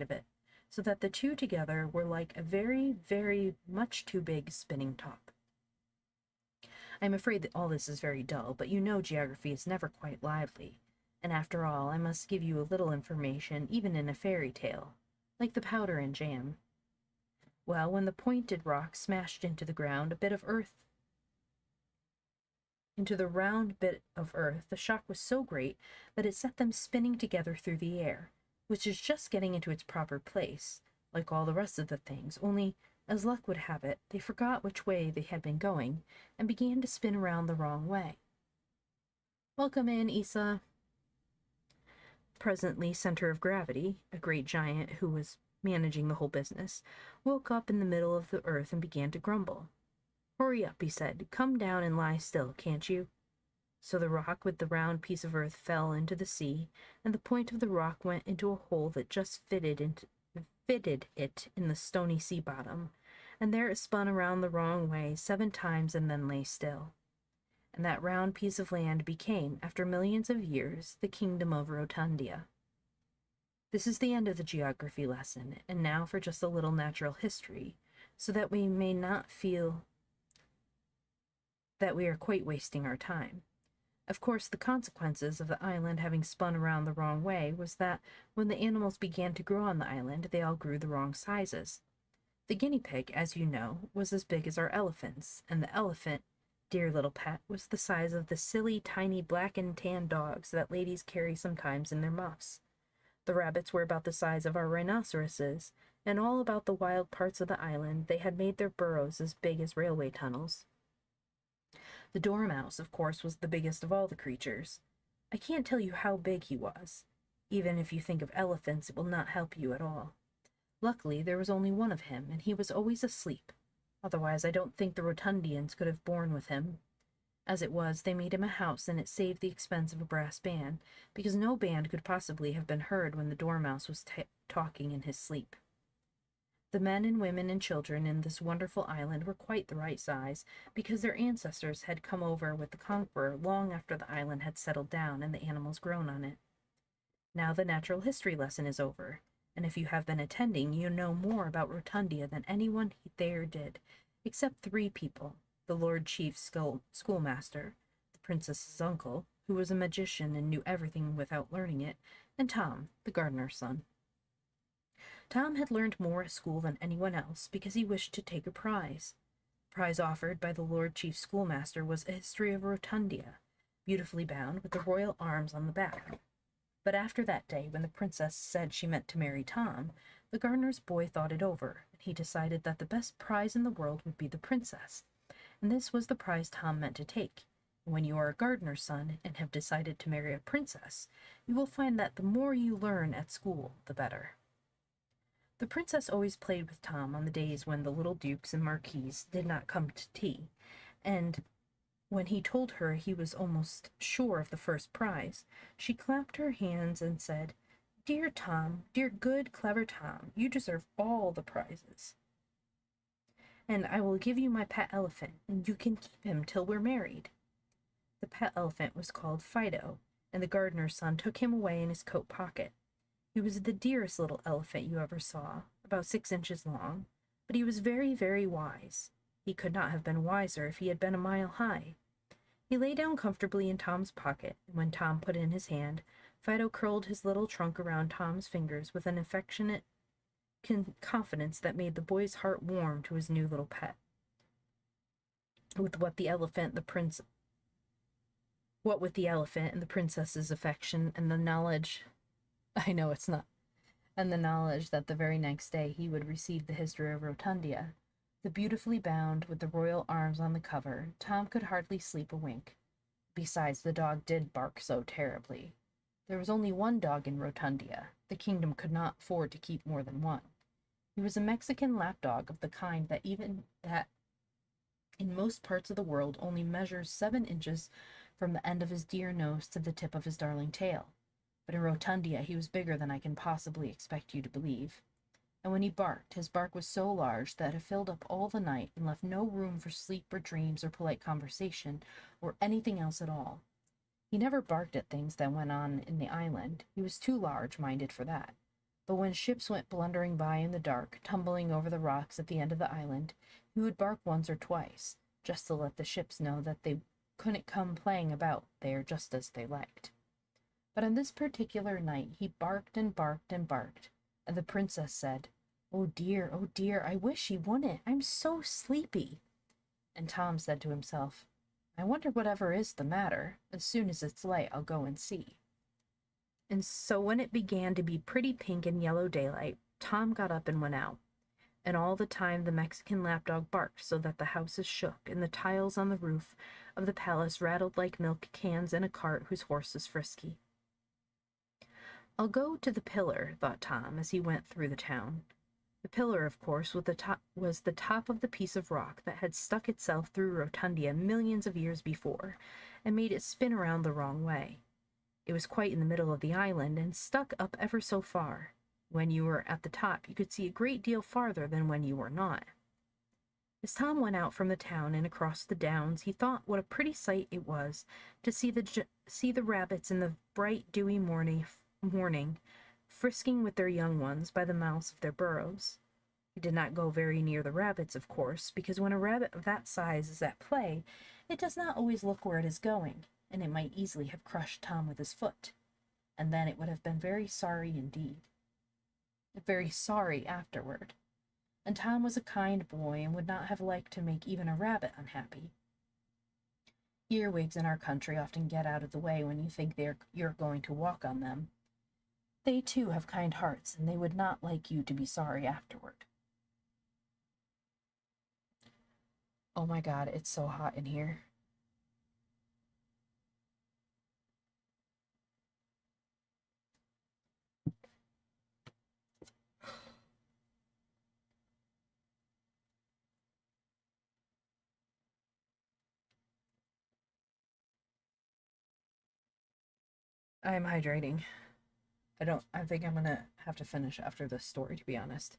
of it, so that the two together were like a very, very much too big spinning top. I am afraid that all this is very dull, but you know geography is never quite lively, and after all, I must give you a little information, even in a fairy tale, like the powder and jam. Well, when the pointed rock smashed into the ground, into the round bit of earth, the shock was so great that it set them spinning together through the air, which is just getting into its proper place, like all the rest of the things, only, as luck would have it, they forgot which way they had been going and began to spin around the wrong way. "Welcome in, Isa." Presently, Center of Gravity, a great giant who was managing the whole business, woke up in the middle of the earth and began to grumble. "Hurry up," he said. "Come down and lie still, can't you?" So the rock with the round piece of earth fell into the sea, and the point of the rock went into a hole that just fitted it in the stony sea bottom, and there it spun around the wrong way 7 times and then lay still. And that round piece of land became, after millions of years, the kingdom of Rotundia. This is the end of the geography lesson, and now for just a little natural history, so that we may not feel that we are quite wasting our time. Of course, the consequences of the island having spun around the wrong way was that when the animals began to grow on the island, they all grew the wrong sizes. The guinea pig, as you know, was as big as our elephants, and the elephant, dear little pet, was the size of the silly, tiny black and tan dogs that ladies carry sometimes in their muffs. The rabbits were about the size of our rhinoceroses, and all about the wild parts of the island they had made their burrows as big as railway tunnels. The dormouse, of course, was the biggest of all the creatures. I can't tell you how big he was. Even if you think of elephants, it will not help you at all. Luckily, there was only one of him, and he was always asleep. Otherwise, I don't think the Rotundians could have borne with him. As it was, they made him a house, and it saved the expense of a brass band, because no band could possibly have been heard when the dormouse was talking in his sleep. The men and women and children in this wonderful island were quite the right size, because their ancestors had come over with the Conqueror long after the island had settled down and the animals grown on it. Now the natural history lesson is over, and if you have been attending, you know more about Rotundia than anyone there did, except 3 people: the Lord Chief Schoolmaster, the Princess's uncle, who was a magician and knew everything without learning it, and Tom, the gardener's son. Tom had learned more at school than anyone else because he wished to take a prize. The prize offered by the Lord Chief Schoolmaster was a history of Rotundia, beautifully bound with the royal arms on the back. But after that day, when the princess said she meant to marry Tom, the gardener's boy thought it over, and he decided that the best prize in the world would be the princess, and this was the prize Tom meant to take. And when you are a gardener's son and have decided to marry a princess, you will find that the more you learn at school, the better. The princess always played with Tom on the days when the little dukes and marquises did not come to tea, and when he told her he was almost sure of the first prize, she clapped her hands and said, "Dear Tom, dear good, clever Tom, you deserve all the prizes. And I will give you my pet elephant, and you can keep him till we're married." The pet elephant was called Fido, and the gardener's son took him away in his coat pocket. He was the dearest little elephant you ever saw, about 6 inches long, but he was very, very wise. He could not have been wiser if he had been a mile high. He lay down comfortably in Tom's pocket, and when Tom put in his hand, Fido curled his little trunk around Tom's fingers with an affectionate confidence that made the boy's heart warm to his new little pet. What with the elephant and the princess's affection and the knowledge I know it's not. And the knowledge that the very next day he would receive the history of Rotundia, the beautifully bound with the royal arms on the cover, Tom could hardly sleep a wink. Besides, the dog did bark so terribly. There was only one dog in Rotundia. The kingdom could not afford to keep more than one. He was a Mexican lapdog of the kind that in most parts of the world only measures 7 inches from the end of his dear nose to the tip of his darling tail. But in Rotundia he was bigger than I can possibly expect you to believe. And when he barked, his bark was so large that it filled up all the night and left no room for sleep or dreams or polite conversation or anything else at all. He never barked at things that went on in the island. He was too large-minded for that. But when ships went blundering by in the dark, tumbling over the rocks at the end of the island, he would bark once or twice, just to let the ships know that they couldn't come playing about there just as they liked. But on this particular night he barked and barked and barked, and the princess said, oh dear, I wish he wouldn't. I'm so sleepy." And Tom said to himself, "I wonder whatever is the matter. As soon as it's light, I'll go and see." And so when it began to be pretty pink and yellow daylight, Tom got up and went out, and all the time the Mexican lapdog barked so that the houses shook, and the tiles on the roof of the palace rattled like milk cans in a cart whose horse is frisky. I'll go to the pillar, thought Tom as he went through the town. The pillar, of course, was the top of the piece of rock that had stuck itself through Rotundia millions of years before, and made it spin around the wrong way. It was quite in the middle of the island, and stuck up ever so far. When you were at the top, you could see a great deal farther than when you were not. As Tom went out from the town and across the downs, he thought what a pretty sight it was to see the rabbits in the bright, dewy morning frisking with their young ones by the mouths of their burrows. He did not go very near the rabbits, of course, because when a rabbit of that size is at play, it does not always look where it is going, and it might easily have crushed Tom with his foot, and then it would have been very sorry indeed. Very sorry afterward. And Tom was a kind boy and would not have liked to make even a rabbit unhappy. Earwigs in our country often get out of the way when you think you're going to walk on them. They, too, have kind hearts, and they would not like you to be sorry afterward. Oh my God, it's so hot in here. I'm hydrating. I think I'm gonna have to finish after this story, to be honest.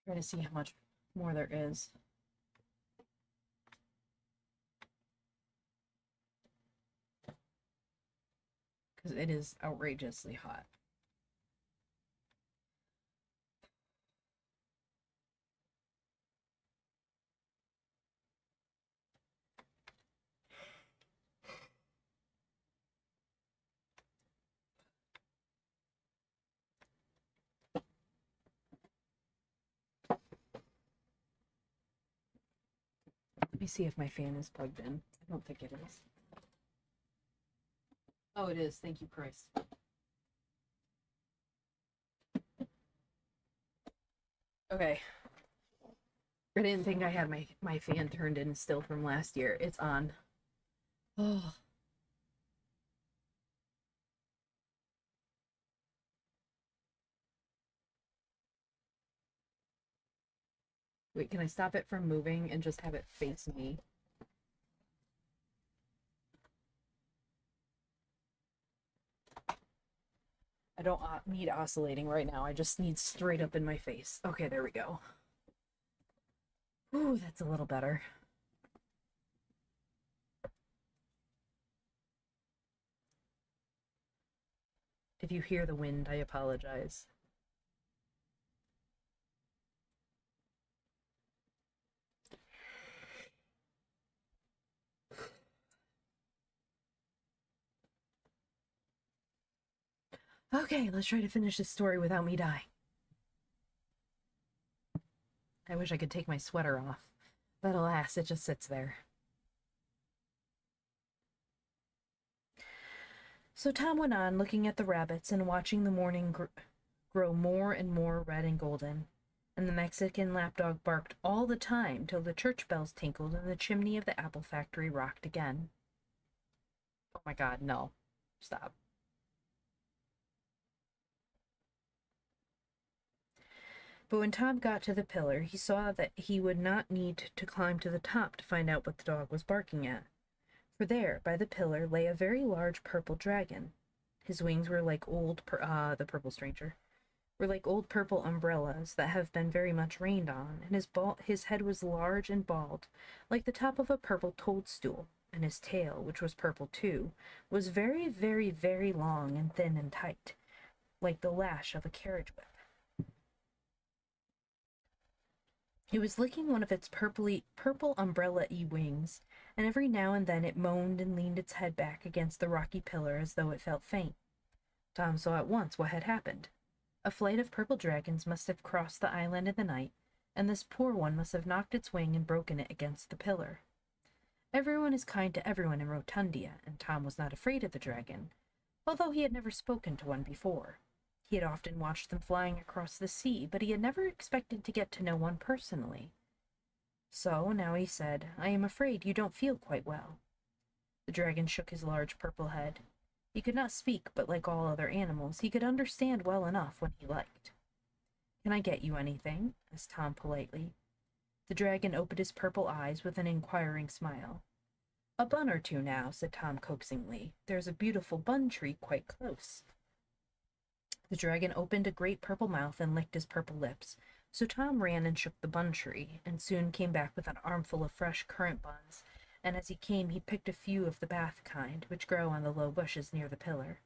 Try to see how much more there is. Because it is outrageously hot. Let me see if my fan is plugged in. I don't think it is. Oh, it is. Thank you, Chris. Okay. I didn't think I had my fan turned in still from last year. It's on. Oh. Wait, can I stop it from moving and just have it face me? I don't need oscillating right now. I just need straight up in my face. Okay, there we go. Ooh, that's a little better. If you hear the wind, I apologize. Okay, let's try to finish this story without me dying. I wish I could take my sweater off, but alas, it just sits there. So Tom went on, looking at the rabbits and watching the morning grow more and more red and golden, and the Mexican lapdog barked all the time till the church bells tinkled and the chimney of the apple factory rocked again. Oh my God, no. Stop. But when Tom got to the pillar, he saw that he would not need to climb to the top to find out what the dog was barking at. For there, by the pillar, lay a very large purple dragon. His wings were like the purple stranger, were like old purple umbrellas that have been very much rained on, and his head was large and bald, like the top of a purple toadstool, and his tail, which was purple too, was very, very, very long and thin and tight, like the lash of a carriage whip. It was licking one of its purple umbrella-y wings and every now and then it moaned and leaned its head back against the rocky pillar as though it felt faint. Tom saw at once what had happened. A flight of purple dragons must have crossed the island in the night, and this poor one must have knocked its wing and broken it against the pillar. Everyone is kind to everyone in Rotundia, and Tom was not afraid of the dragon, although he had never spoken to one before. He had often watched them flying across the sea, but he had never expected to get to know one personally. So now he said, "I am afraid you don't feel quite well." The dragon shook his large purple head. He could not speak, but like all other animals, he could understand well enough when he liked. "Can I get you anything?" asked Tom politely. The dragon opened his purple eyes with an inquiring smile. "A bun or two now," said Tom coaxingly. "There's a beautiful bun tree quite close." The dragon opened a great purple mouth and licked his purple lips, so Tom ran and shook the bun tree, and soon came back with an armful of fresh currant buns, and as he came he picked a few of the bath kind, which grow on the low bushes near the pillar.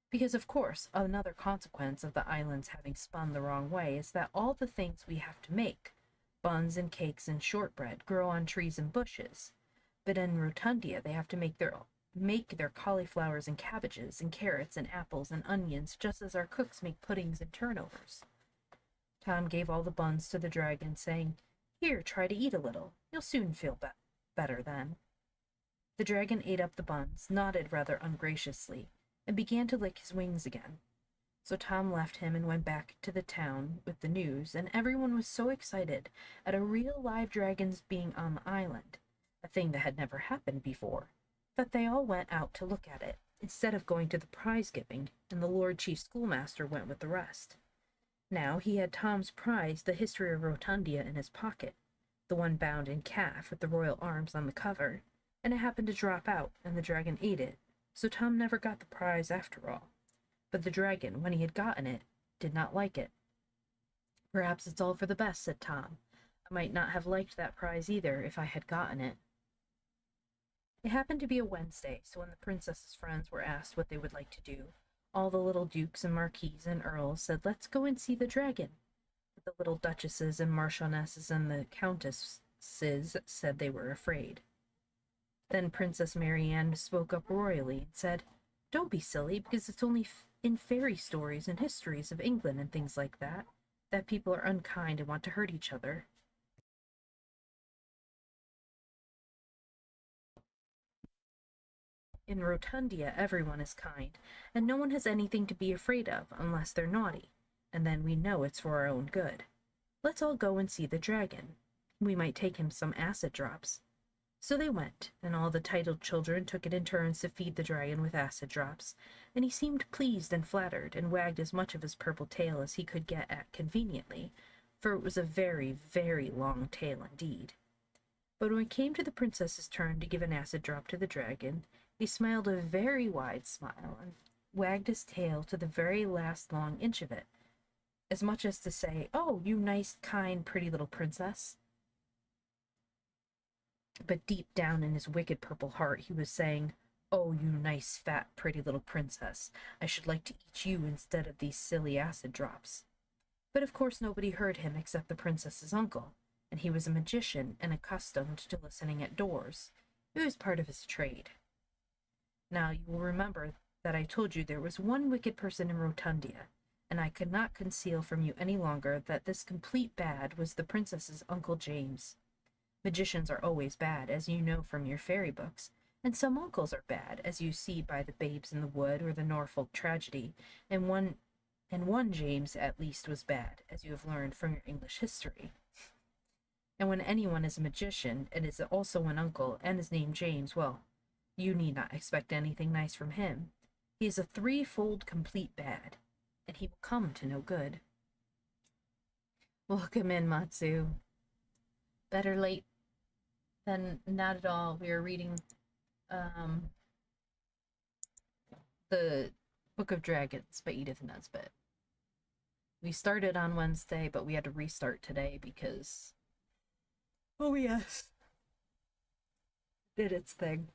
Because, of course, another consequence of the island's having spun the wrong way is that all the things we have to make, buns and cakes and shortbread, grow on trees and bushes. But in Rotundia they have to make their cauliflowers and cabbages and carrots and apples and onions, just as our cooks make puddings and turnovers. Tom gave all the buns to the dragon, saying, "Here, try to eat a little. You'll soon feel better then." The dragon ate up the buns, nodded rather ungraciously, and began to lick his wings again. So Tom left him and went back to the town with the news, and everyone was so excited at a real live dragon's being on the island, a thing that had never happened before, that they all went out to look at it, instead of going to the prize giving, and the Lord Chief Schoolmaster went with the rest. Now he had Tom's prize, the History of Rotundia, in his pocket, the one bound in calf with the royal arms on the cover, and it happened to drop out, and the dragon ate it, so Tom never got the prize after all. But the dragon, when he had gotten it, did not like it. "Perhaps it's all for the best," said Tom. "I might not have liked that prize either if I had gotten it." It happened to be a Wednesday, so when the princess's friends were asked what they would like to do, all the little dukes and marquises and earls said, "Let's go and see the dragon." But the little duchesses and marchionesses and the countesses said they were afraid. Then Princess Marianne spoke up royally and said, "Don't be silly, because it's only in fairy stories and histories of England and things like that people are unkind and want to hurt each other. In Rotundia everyone is kind, and no one has anything to be afraid of unless they're naughty, and then we know it's for our own good. Let's all go and see the dragon. We might take him some acid drops." So they went, and all the titled children took it in turns to feed the dragon with acid drops, and he seemed pleased and flattered, and wagged as much of his purple tail as he could get at conveniently, for it was a very, very long tail indeed. But when it came to the princess's turn to give an acid drop to the dragon, he smiled a very wide smile, and wagged his tail to the very last long inch of it, as much as to say, "Oh, you nice, kind, pretty little princess." But deep down in his wicked purple heart he was saying, "Oh, you nice, fat, pretty little princess, I should like to eat you instead of these silly acid drops." But of course nobody heard him except the princess's uncle, and he was a magician and accustomed to listening at doors. It was part of his trade. Now you will remember that I told you there was one wicked person in Rotundia, and I could not conceal from you any longer that this complete bad was the princess's Uncle James. Magicians are always bad, as you know from your fairy books, and some uncles are bad, as you see by the Babes in the Wood or the Norfolk Tragedy, and one James at least was bad, as you have learned from your English history. And when anyone is a magician and is also an uncle and is named James, well, you need not expect anything nice from him. He is a threefold complete bad, and he will come to no good. Welcome in, Matsu. Better late than not at all. We are reading the Book of Dragons by Edith Nesbit. We started on Wednesday, but we had to restart today because, oh yes, did its thing.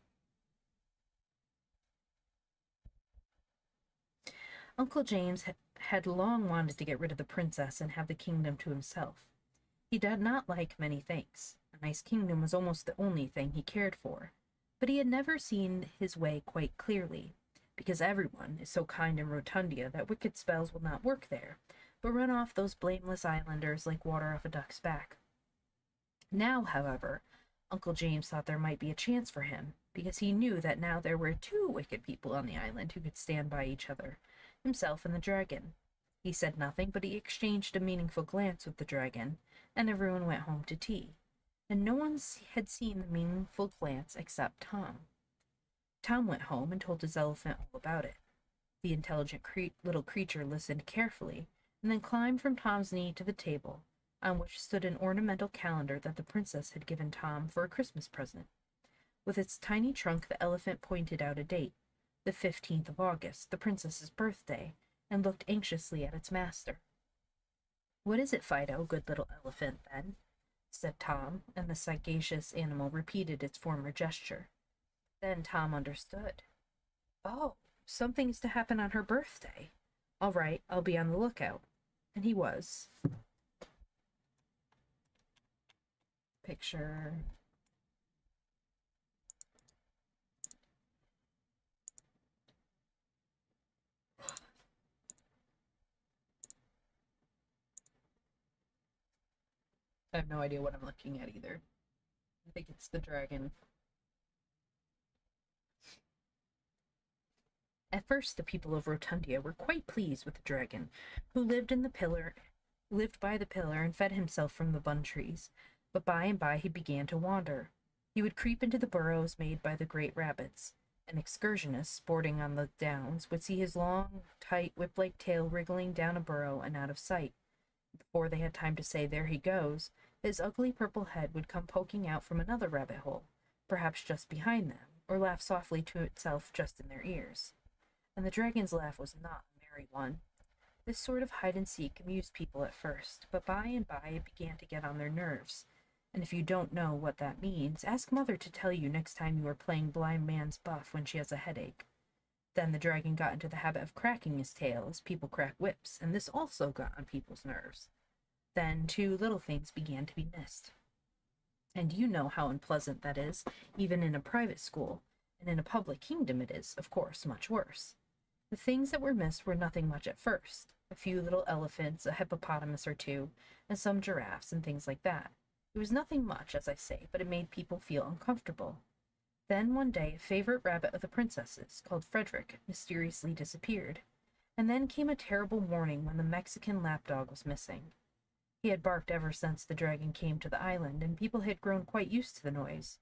Uncle James had long wanted to get rid of the princess and have the kingdom to himself. He did not like many things, and nice kingdom was almost the only thing he cared for, but he had never seen his way quite clearly, because everyone is so kind in Rotundia that wicked spells will not work there, but run off those blameless islanders like water off a duck's back. Now, however, Uncle James thought there might be a chance for him, because he knew that now there were two wicked people on the island who could stand by each other, himself and the dragon. He said nothing, but he exchanged a meaningful glance with the dragon, and everyone went home to tea. And no one had seen the meaningful glance except Tom. Tom went home and told his elephant all about it. The intelligent little creature listened carefully, and then climbed from Tom's knee to the table, on which stood an ornamental calendar that the princess had given Tom for a Christmas present. With its tiny trunk, the elephant pointed out a date, the 15th of August, the princess's birthday, and looked anxiously at its master. "What is it, Fido, good little elephant, then?" said Tom, and the sagacious animal repeated its former gesture. Then Tom understood. "Oh, something is to happen on her birthday. All right, I'll be on the lookout." And he was. Picture. I have no idea what I'm looking at either. I think it's the dragon. At first, the people of Rotundia were quite pleased with the dragon, who lived by the pillar and fed himself from the bun trees. But by and by he began to wander. He would creep into the burrows made by the great rabbits, and excursionists sporting on the downs would see his long, tight, whip-like tail wriggling down a burrow and out of sight. Before they had time to say, "There he goes," his ugly purple head would come poking out from another rabbit hole, perhaps just behind them, or laugh softly to itself just in their ears. And the dragon's laugh was not a merry one. This sort of hide-and-seek amused people at first, but by and by it began to get on their nerves. And if you don't know what that means, ask Mother to tell you next time you are playing blind man's buff when she has a headache. Then the dragon got into the habit of cracking his tail as people crack whips, and this also got on people's nerves. Then two little things began to be missed. And you know how unpleasant that is, even in a private school, and in a public kingdom it is, of course, much worse. The things that were missed were nothing much at first. A few little elephants, a hippopotamus or two, and some giraffes and things like that. It was nothing much, as I say, but it made people feel uncomfortable. Then one day a favorite rabbit of the princess's, called Frederick, mysteriously disappeared. And then came a terrible morning when the Mexican lapdog was missing. He had barked ever since the dragon came to the island, and people had grown quite used to the noise.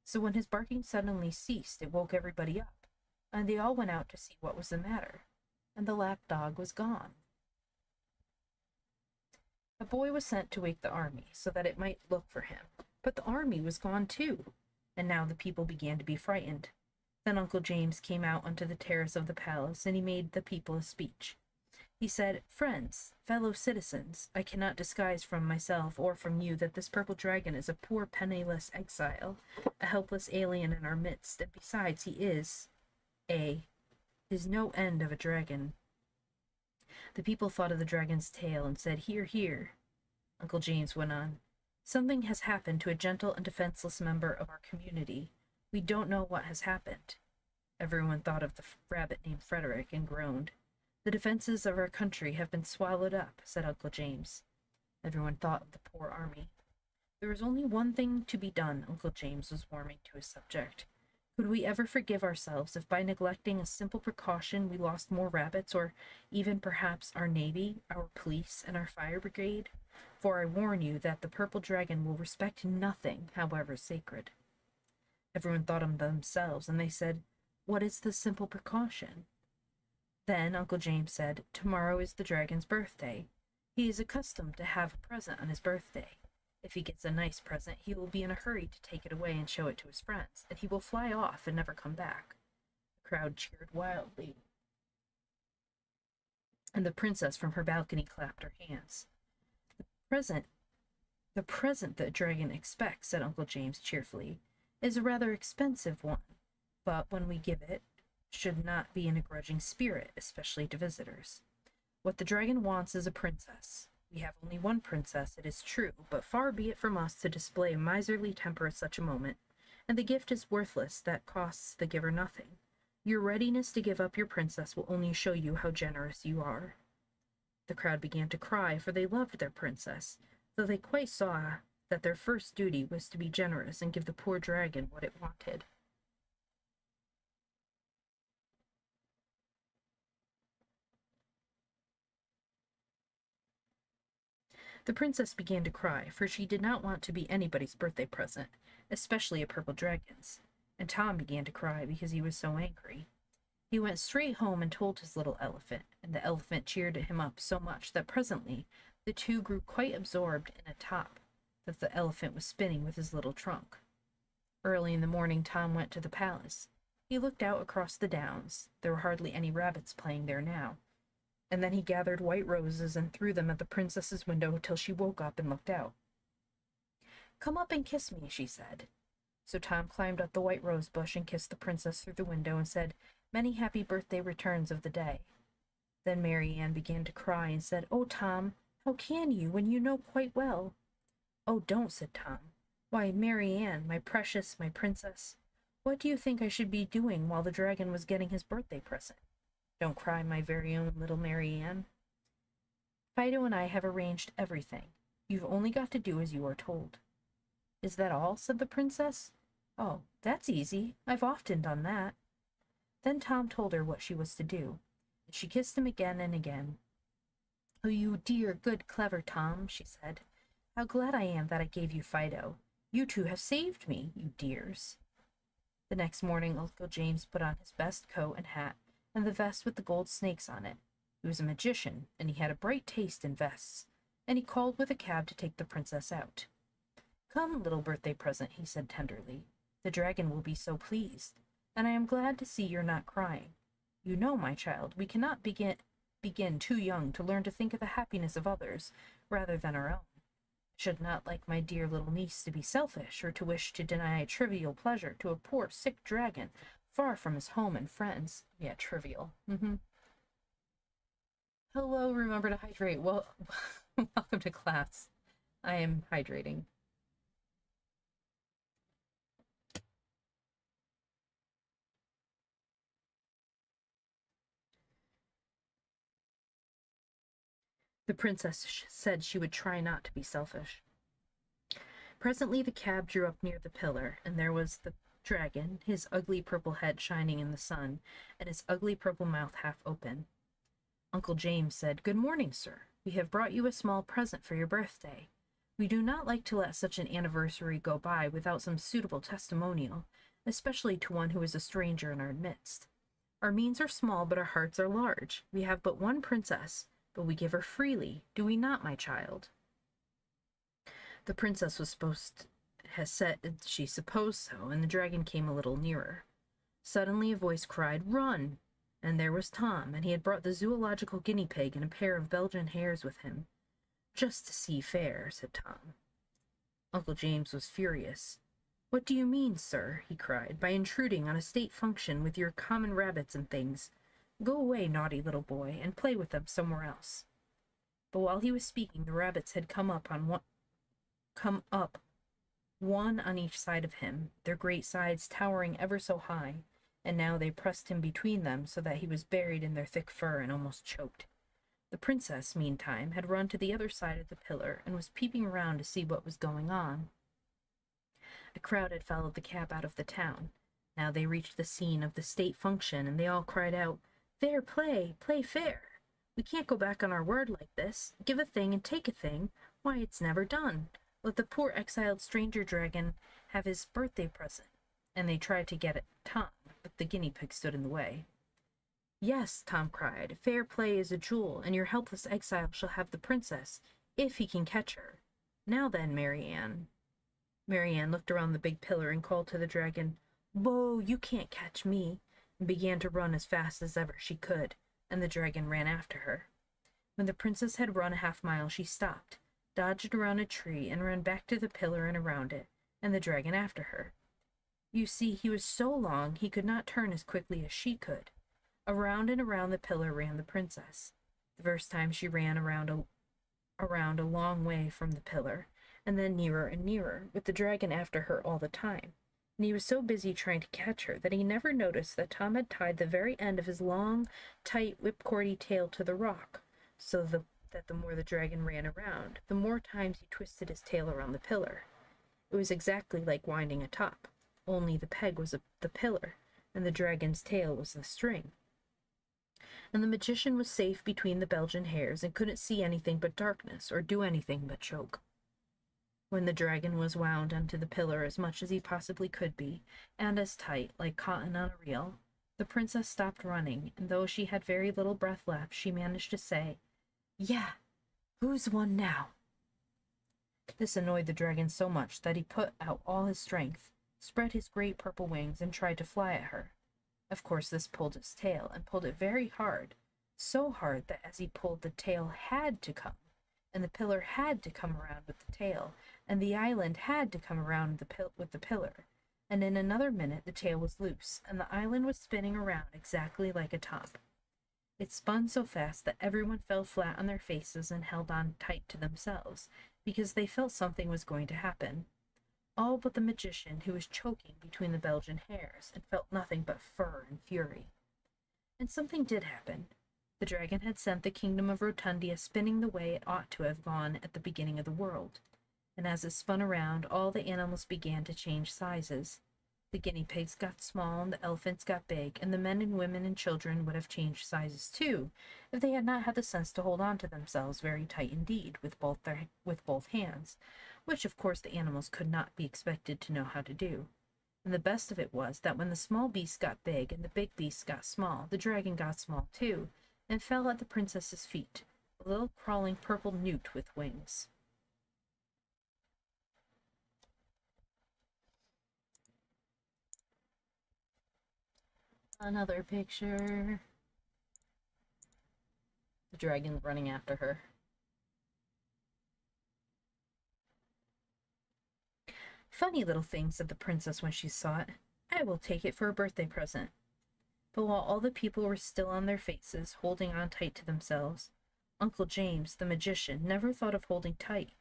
So when his barking suddenly ceased, it woke everybody up, and they all went out to see what was the matter, and the lapdog was gone. A boy was sent to wake the army, so that it might look for him, but the army was gone too, and now the people began to be frightened. Then Uncle James came out onto the terrace of the palace, and he made the people a speech. He said, "Friends, fellow citizens, I cannot disguise from myself or from you that this purple dragon is a poor penniless exile, a helpless alien in our midst, and besides he is no end of a dragon." The people thought of the dragon's tail and said, "Hear, hear." Uncle James went on, "Something has happened to a gentle and defenseless member of our community. We don't know what has happened." Everyone thought of the rabbit named Frederick and groaned. "The defenses of our country have been swallowed up," said Uncle James. Everyone thought of the poor army. There was only one thing to be done. Uncle James was warming to his subject. Could we ever forgive ourselves if by neglecting a simple precaution we lost more rabbits, or even perhaps our navy, our police, and our fire brigade? For I warn you that the purple dragon will respect nothing, however sacred. Everyone thought of themselves, and they said, "What is the simple precaution?" Then Uncle James said, "Tomorrow is the dragon's birthday. He is accustomed to have a present on his birthday. If he gets a nice present, he will be in a hurry to take it away and show it to his friends, and he will fly off and never come back." The crowd cheered wildly, and the princess from her balcony clapped her hands. The present the dragon expects," said Uncle James cheerfully, "is a rather expensive one, but when we give it, should not be in a grudging spirit, especially to visitors. What the dragon wants is a princess. We have only one princess, it is true, but far be it from us to display miserly temper at such a moment, and the gift is worthless that costs the giver nothing. Your readiness to give up your princess will only show you how generous you are." The crowd began to cry, for they loved their princess, though they quite saw that their first duty was to be generous and give the poor dragon what it wanted. The princess began to cry, for she did not want to be anybody's birthday present, especially a purple dragon's, and Tom began to cry because he was so angry. He went straight home and told his little elephant, and the elephant cheered him up so much that presently the two grew quite absorbed in a top that the elephant was spinning with his little trunk. Early in the morning Tom went to the palace. He looked out across the downs. There were hardly any rabbits playing there now. And then he gathered white roses and threw them at the princess's window till she woke up and looked out. "Come up and kiss me," she said. So Tom climbed up the white rose bush and kissed the princess through the window and said, "Many happy birthday returns of the day." Then Mary Ann began to cry and said, "Oh, Tom, how can you, when you know quite well?" "Oh, don't," said Tom. "Why, Mary Ann, my precious, my princess, what do you think I should be doing while the dragon was getting his birthday present? Don't cry, my very own little Mary Ann. Fido and I have arranged everything. You've only got to do as you are told." "Is that all?" said the princess. "Oh, that's easy. I've often done that." Then Tom told her what she was to do, and she kissed him again and again. "Oh, you dear, good, clever Tom," she said. "How glad I am that I gave you Fido. You two have saved me, you dears." The next morning Uncle James put on his best coat and hat, and the vest with the gold snakes on it. He was a magician, and he had a bright taste in vests, and he called with a cab to take the princess out. "Come, little birthday present," he said tenderly. "The dragon will be so pleased, and I am glad to see you're not crying. You know, my child, we cannot begin too young to learn to think of the happiness of others rather than our own. I should not like my dear little niece to be selfish, or to wish to deny a trivial pleasure to a poor sick dragon far from his home and friends." Yeah, trivial. Hello, remember to hydrate. Well, welcome to class. I am hydrating. The princess said she would try not to be selfish. Presently the cab drew up near the pillar, and there was the dragon, his ugly purple head shining in the sun, and his ugly purple mouth half open. Uncle James said, "Good morning, sir. We have brought you a small present for your birthday. We do not like to let such an anniversary go by without some suitable testimonial, especially to one who is a stranger in our midst. Our means are small, but our hearts are large. We have but one princess, but we give her freely. Do we not, my child?" The princess was has said she supposed so, and the dragon came a little nearer. Suddenly a voice cried, "Run!" And there was Tom, and he had brought the zoological guinea pig and a pair of Belgian hares with him. "Just to see fair," said Tom. Uncle James was furious. "What do you mean, sir," he cried, "by intruding on a state function with your common rabbits and things? Go away, naughty little boy, and play with them somewhere else." But while he was speaking, the rabbits had come up, one on each side of him, their great sides towering ever so high, and now they pressed him between them so that he was buried in their thick fur and almost choked. The princess, meantime, had run to the other side of the pillar and was peeping round to see what was going on. A crowd had followed the cab out of the town. Now they reached the scene of the state function, and they all cried out, "Fair play, play fair! We can't go back on our word like this. Give a thing and take a thing. Why, it's never done. Let the poor exiled stranger dragon have his birthday present." And they tried to get at Tom, but the guinea pig stood in the way. "Yes," Tom cried, "fair play is a jewel, and your helpless exile shall have the princess, if he can catch her. Now then, Mary Ann." Mary Ann looked around the big pillar and called to the dragon, "Whoa, you can't catch me," and began to run as fast as ever she could, and the dragon ran after her. When the princess had run a half-mile, she stopped, dodged around a tree, and ran back to the pillar and around it, and the dragon after her. You see, he was so long he could not turn as quickly as she could. Around and around the pillar ran the princess. The first time she ran around around a long way from the pillar, and then nearer and nearer, with the dragon after her all the time. And he was so busy trying to catch her that he never noticed that Tom had tied the very end of his long, tight, whipcordy tail to the rock, so that the more the dragon ran around, the more times he twisted his tail around the pillar. It was exactly like winding a top, only the peg was the pillar, and the dragon's tail was the string. And the magician was safe between the Belgian hares and couldn't see anything but darkness or do anything but choke. When the dragon was wound onto the pillar as much as he possibly could be, and as tight, like cotton on a reel, the princess stopped running, and though she had very little breath left, she managed to say, "Yeah, who's won now?" This annoyed the dragon so much that he put out all his strength, spread his great purple wings, and tried to fly at her. Of course, this pulled his tail, and pulled it very hard, so hard that as he pulled, the tail had to come, and the pillar had to come around with the tail, and the island had to come around with the pillar, and in another minute the tail was loose, and the island was spinning around exactly like a top. It spun so fast that everyone fell flat on their faces and held on tight to themselves, because they felt something was going to happen. All but the magician, who was choking between the Belgian hares, and felt nothing but fur and fury. And something did happen. The dragon had sent the kingdom of Rotundia spinning the way it ought to have gone at the beginning of the world, and as it spun around, all the animals began to change sizes. The guinea pigs got small, and the elephants got big, and the men and women and children would have changed sizes too, if they had not had the sense to hold on to themselves very tight indeed with both hands, which of course the animals could not be expected to know how to do. And the best of it was that when the small beasts got big and the big beasts got small, the dragon got small too, and fell at the princess's feet, a little crawling purple newt with wings. Another picture. The dragon running after her. "Funny little thing," said the princess when she saw it. "I will take it for a birthday present." But while all the people were still on their faces, holding on tight to themselves, Uncle James, the magician, never thought of holding tight.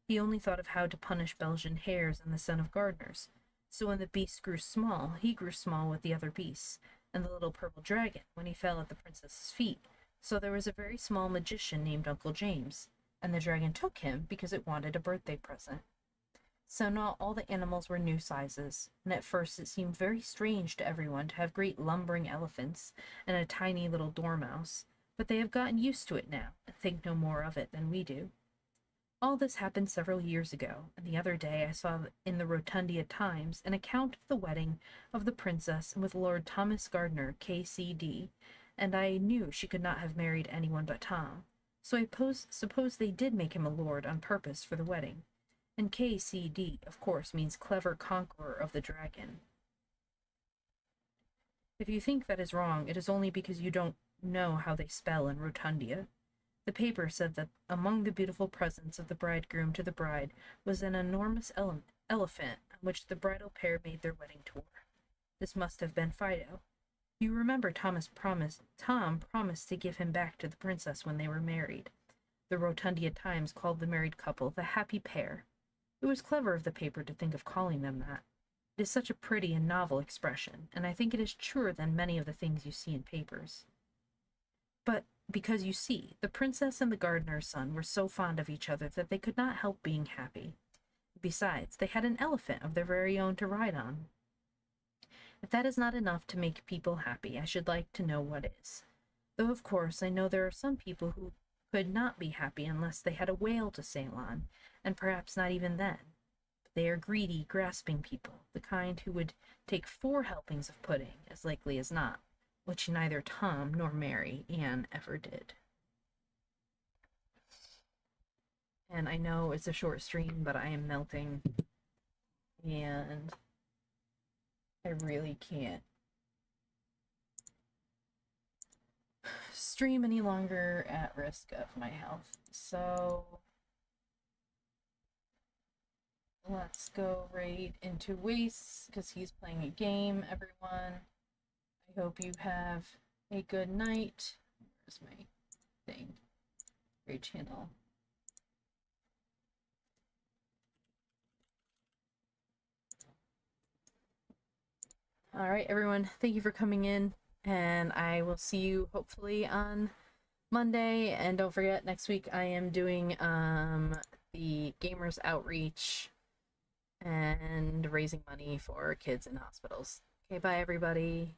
He only thought of how to punish Belgian hares and the son of gardeners. So when the beast grew small, he grew small with the other beasts, and the little purple dragon, when he fell at the princess's feet. So there was a very small magician named Uncle James, and the dragon took him because it wanted a birthday present. So now all the animals were new sizes, and at first it seemed very strange to everyone to have great lumbering elephants and a tiny little dormouse, but they have gotten used to it now and think no more of it than we do. All this happened several years ago, and the other day I saw in the Rotundia Times an account of the wedding of the princess with Lord Thomas Gardner, K.C.D., and I knew she could not have married anyone but Tom, so I suppose they did make him a lord on purpose for the wedding. And K.C.D., of course, means clever conqueror of the dragon. If you think that is wrong, it is only because you don't know how they spell in Rotundia. The paper said that among the beautiful presents of the bridegroom to the bride was an enormous elephant on which the bridal pair made their wedding tour. This must have been Fido. You remember Tom promised to give him back to the princess when they were married. The Rotundia Times called the married couple the happy pair. It was clever of the paper to think of calling them that. It is such a pretty and novel expression, and I think it is truer than many of the things you see in papers. But because you see, the princess and the gardener's son were so fond of each other that they could not help being happy. Besides, they had an elephant of their very own to ride on. If that is not enough to make people happy, I should like to know what is. Though, of course, I know there are some people who could not be happy unless they had a whale to sail on, and perhaps not even then. But they are greedy, grasping people, the kind who would take 4 helpings of pudding, as likely as not, which neither Tom nor Mary Ann ever did. And I know it's a short stream, but I am melting, and I really can't stream any longer at risk of my health. So let's go right into Waste, because he's playing a game, everyone. I hope you have a good night. Where's my thing? Great channel. All right, everyone. Thank you for coming in, and I will see you hopefully on Monday. And don't forget, next week I am doing the Gamers Outreach and raising money for kids in hospitals. Okay, bye everybody.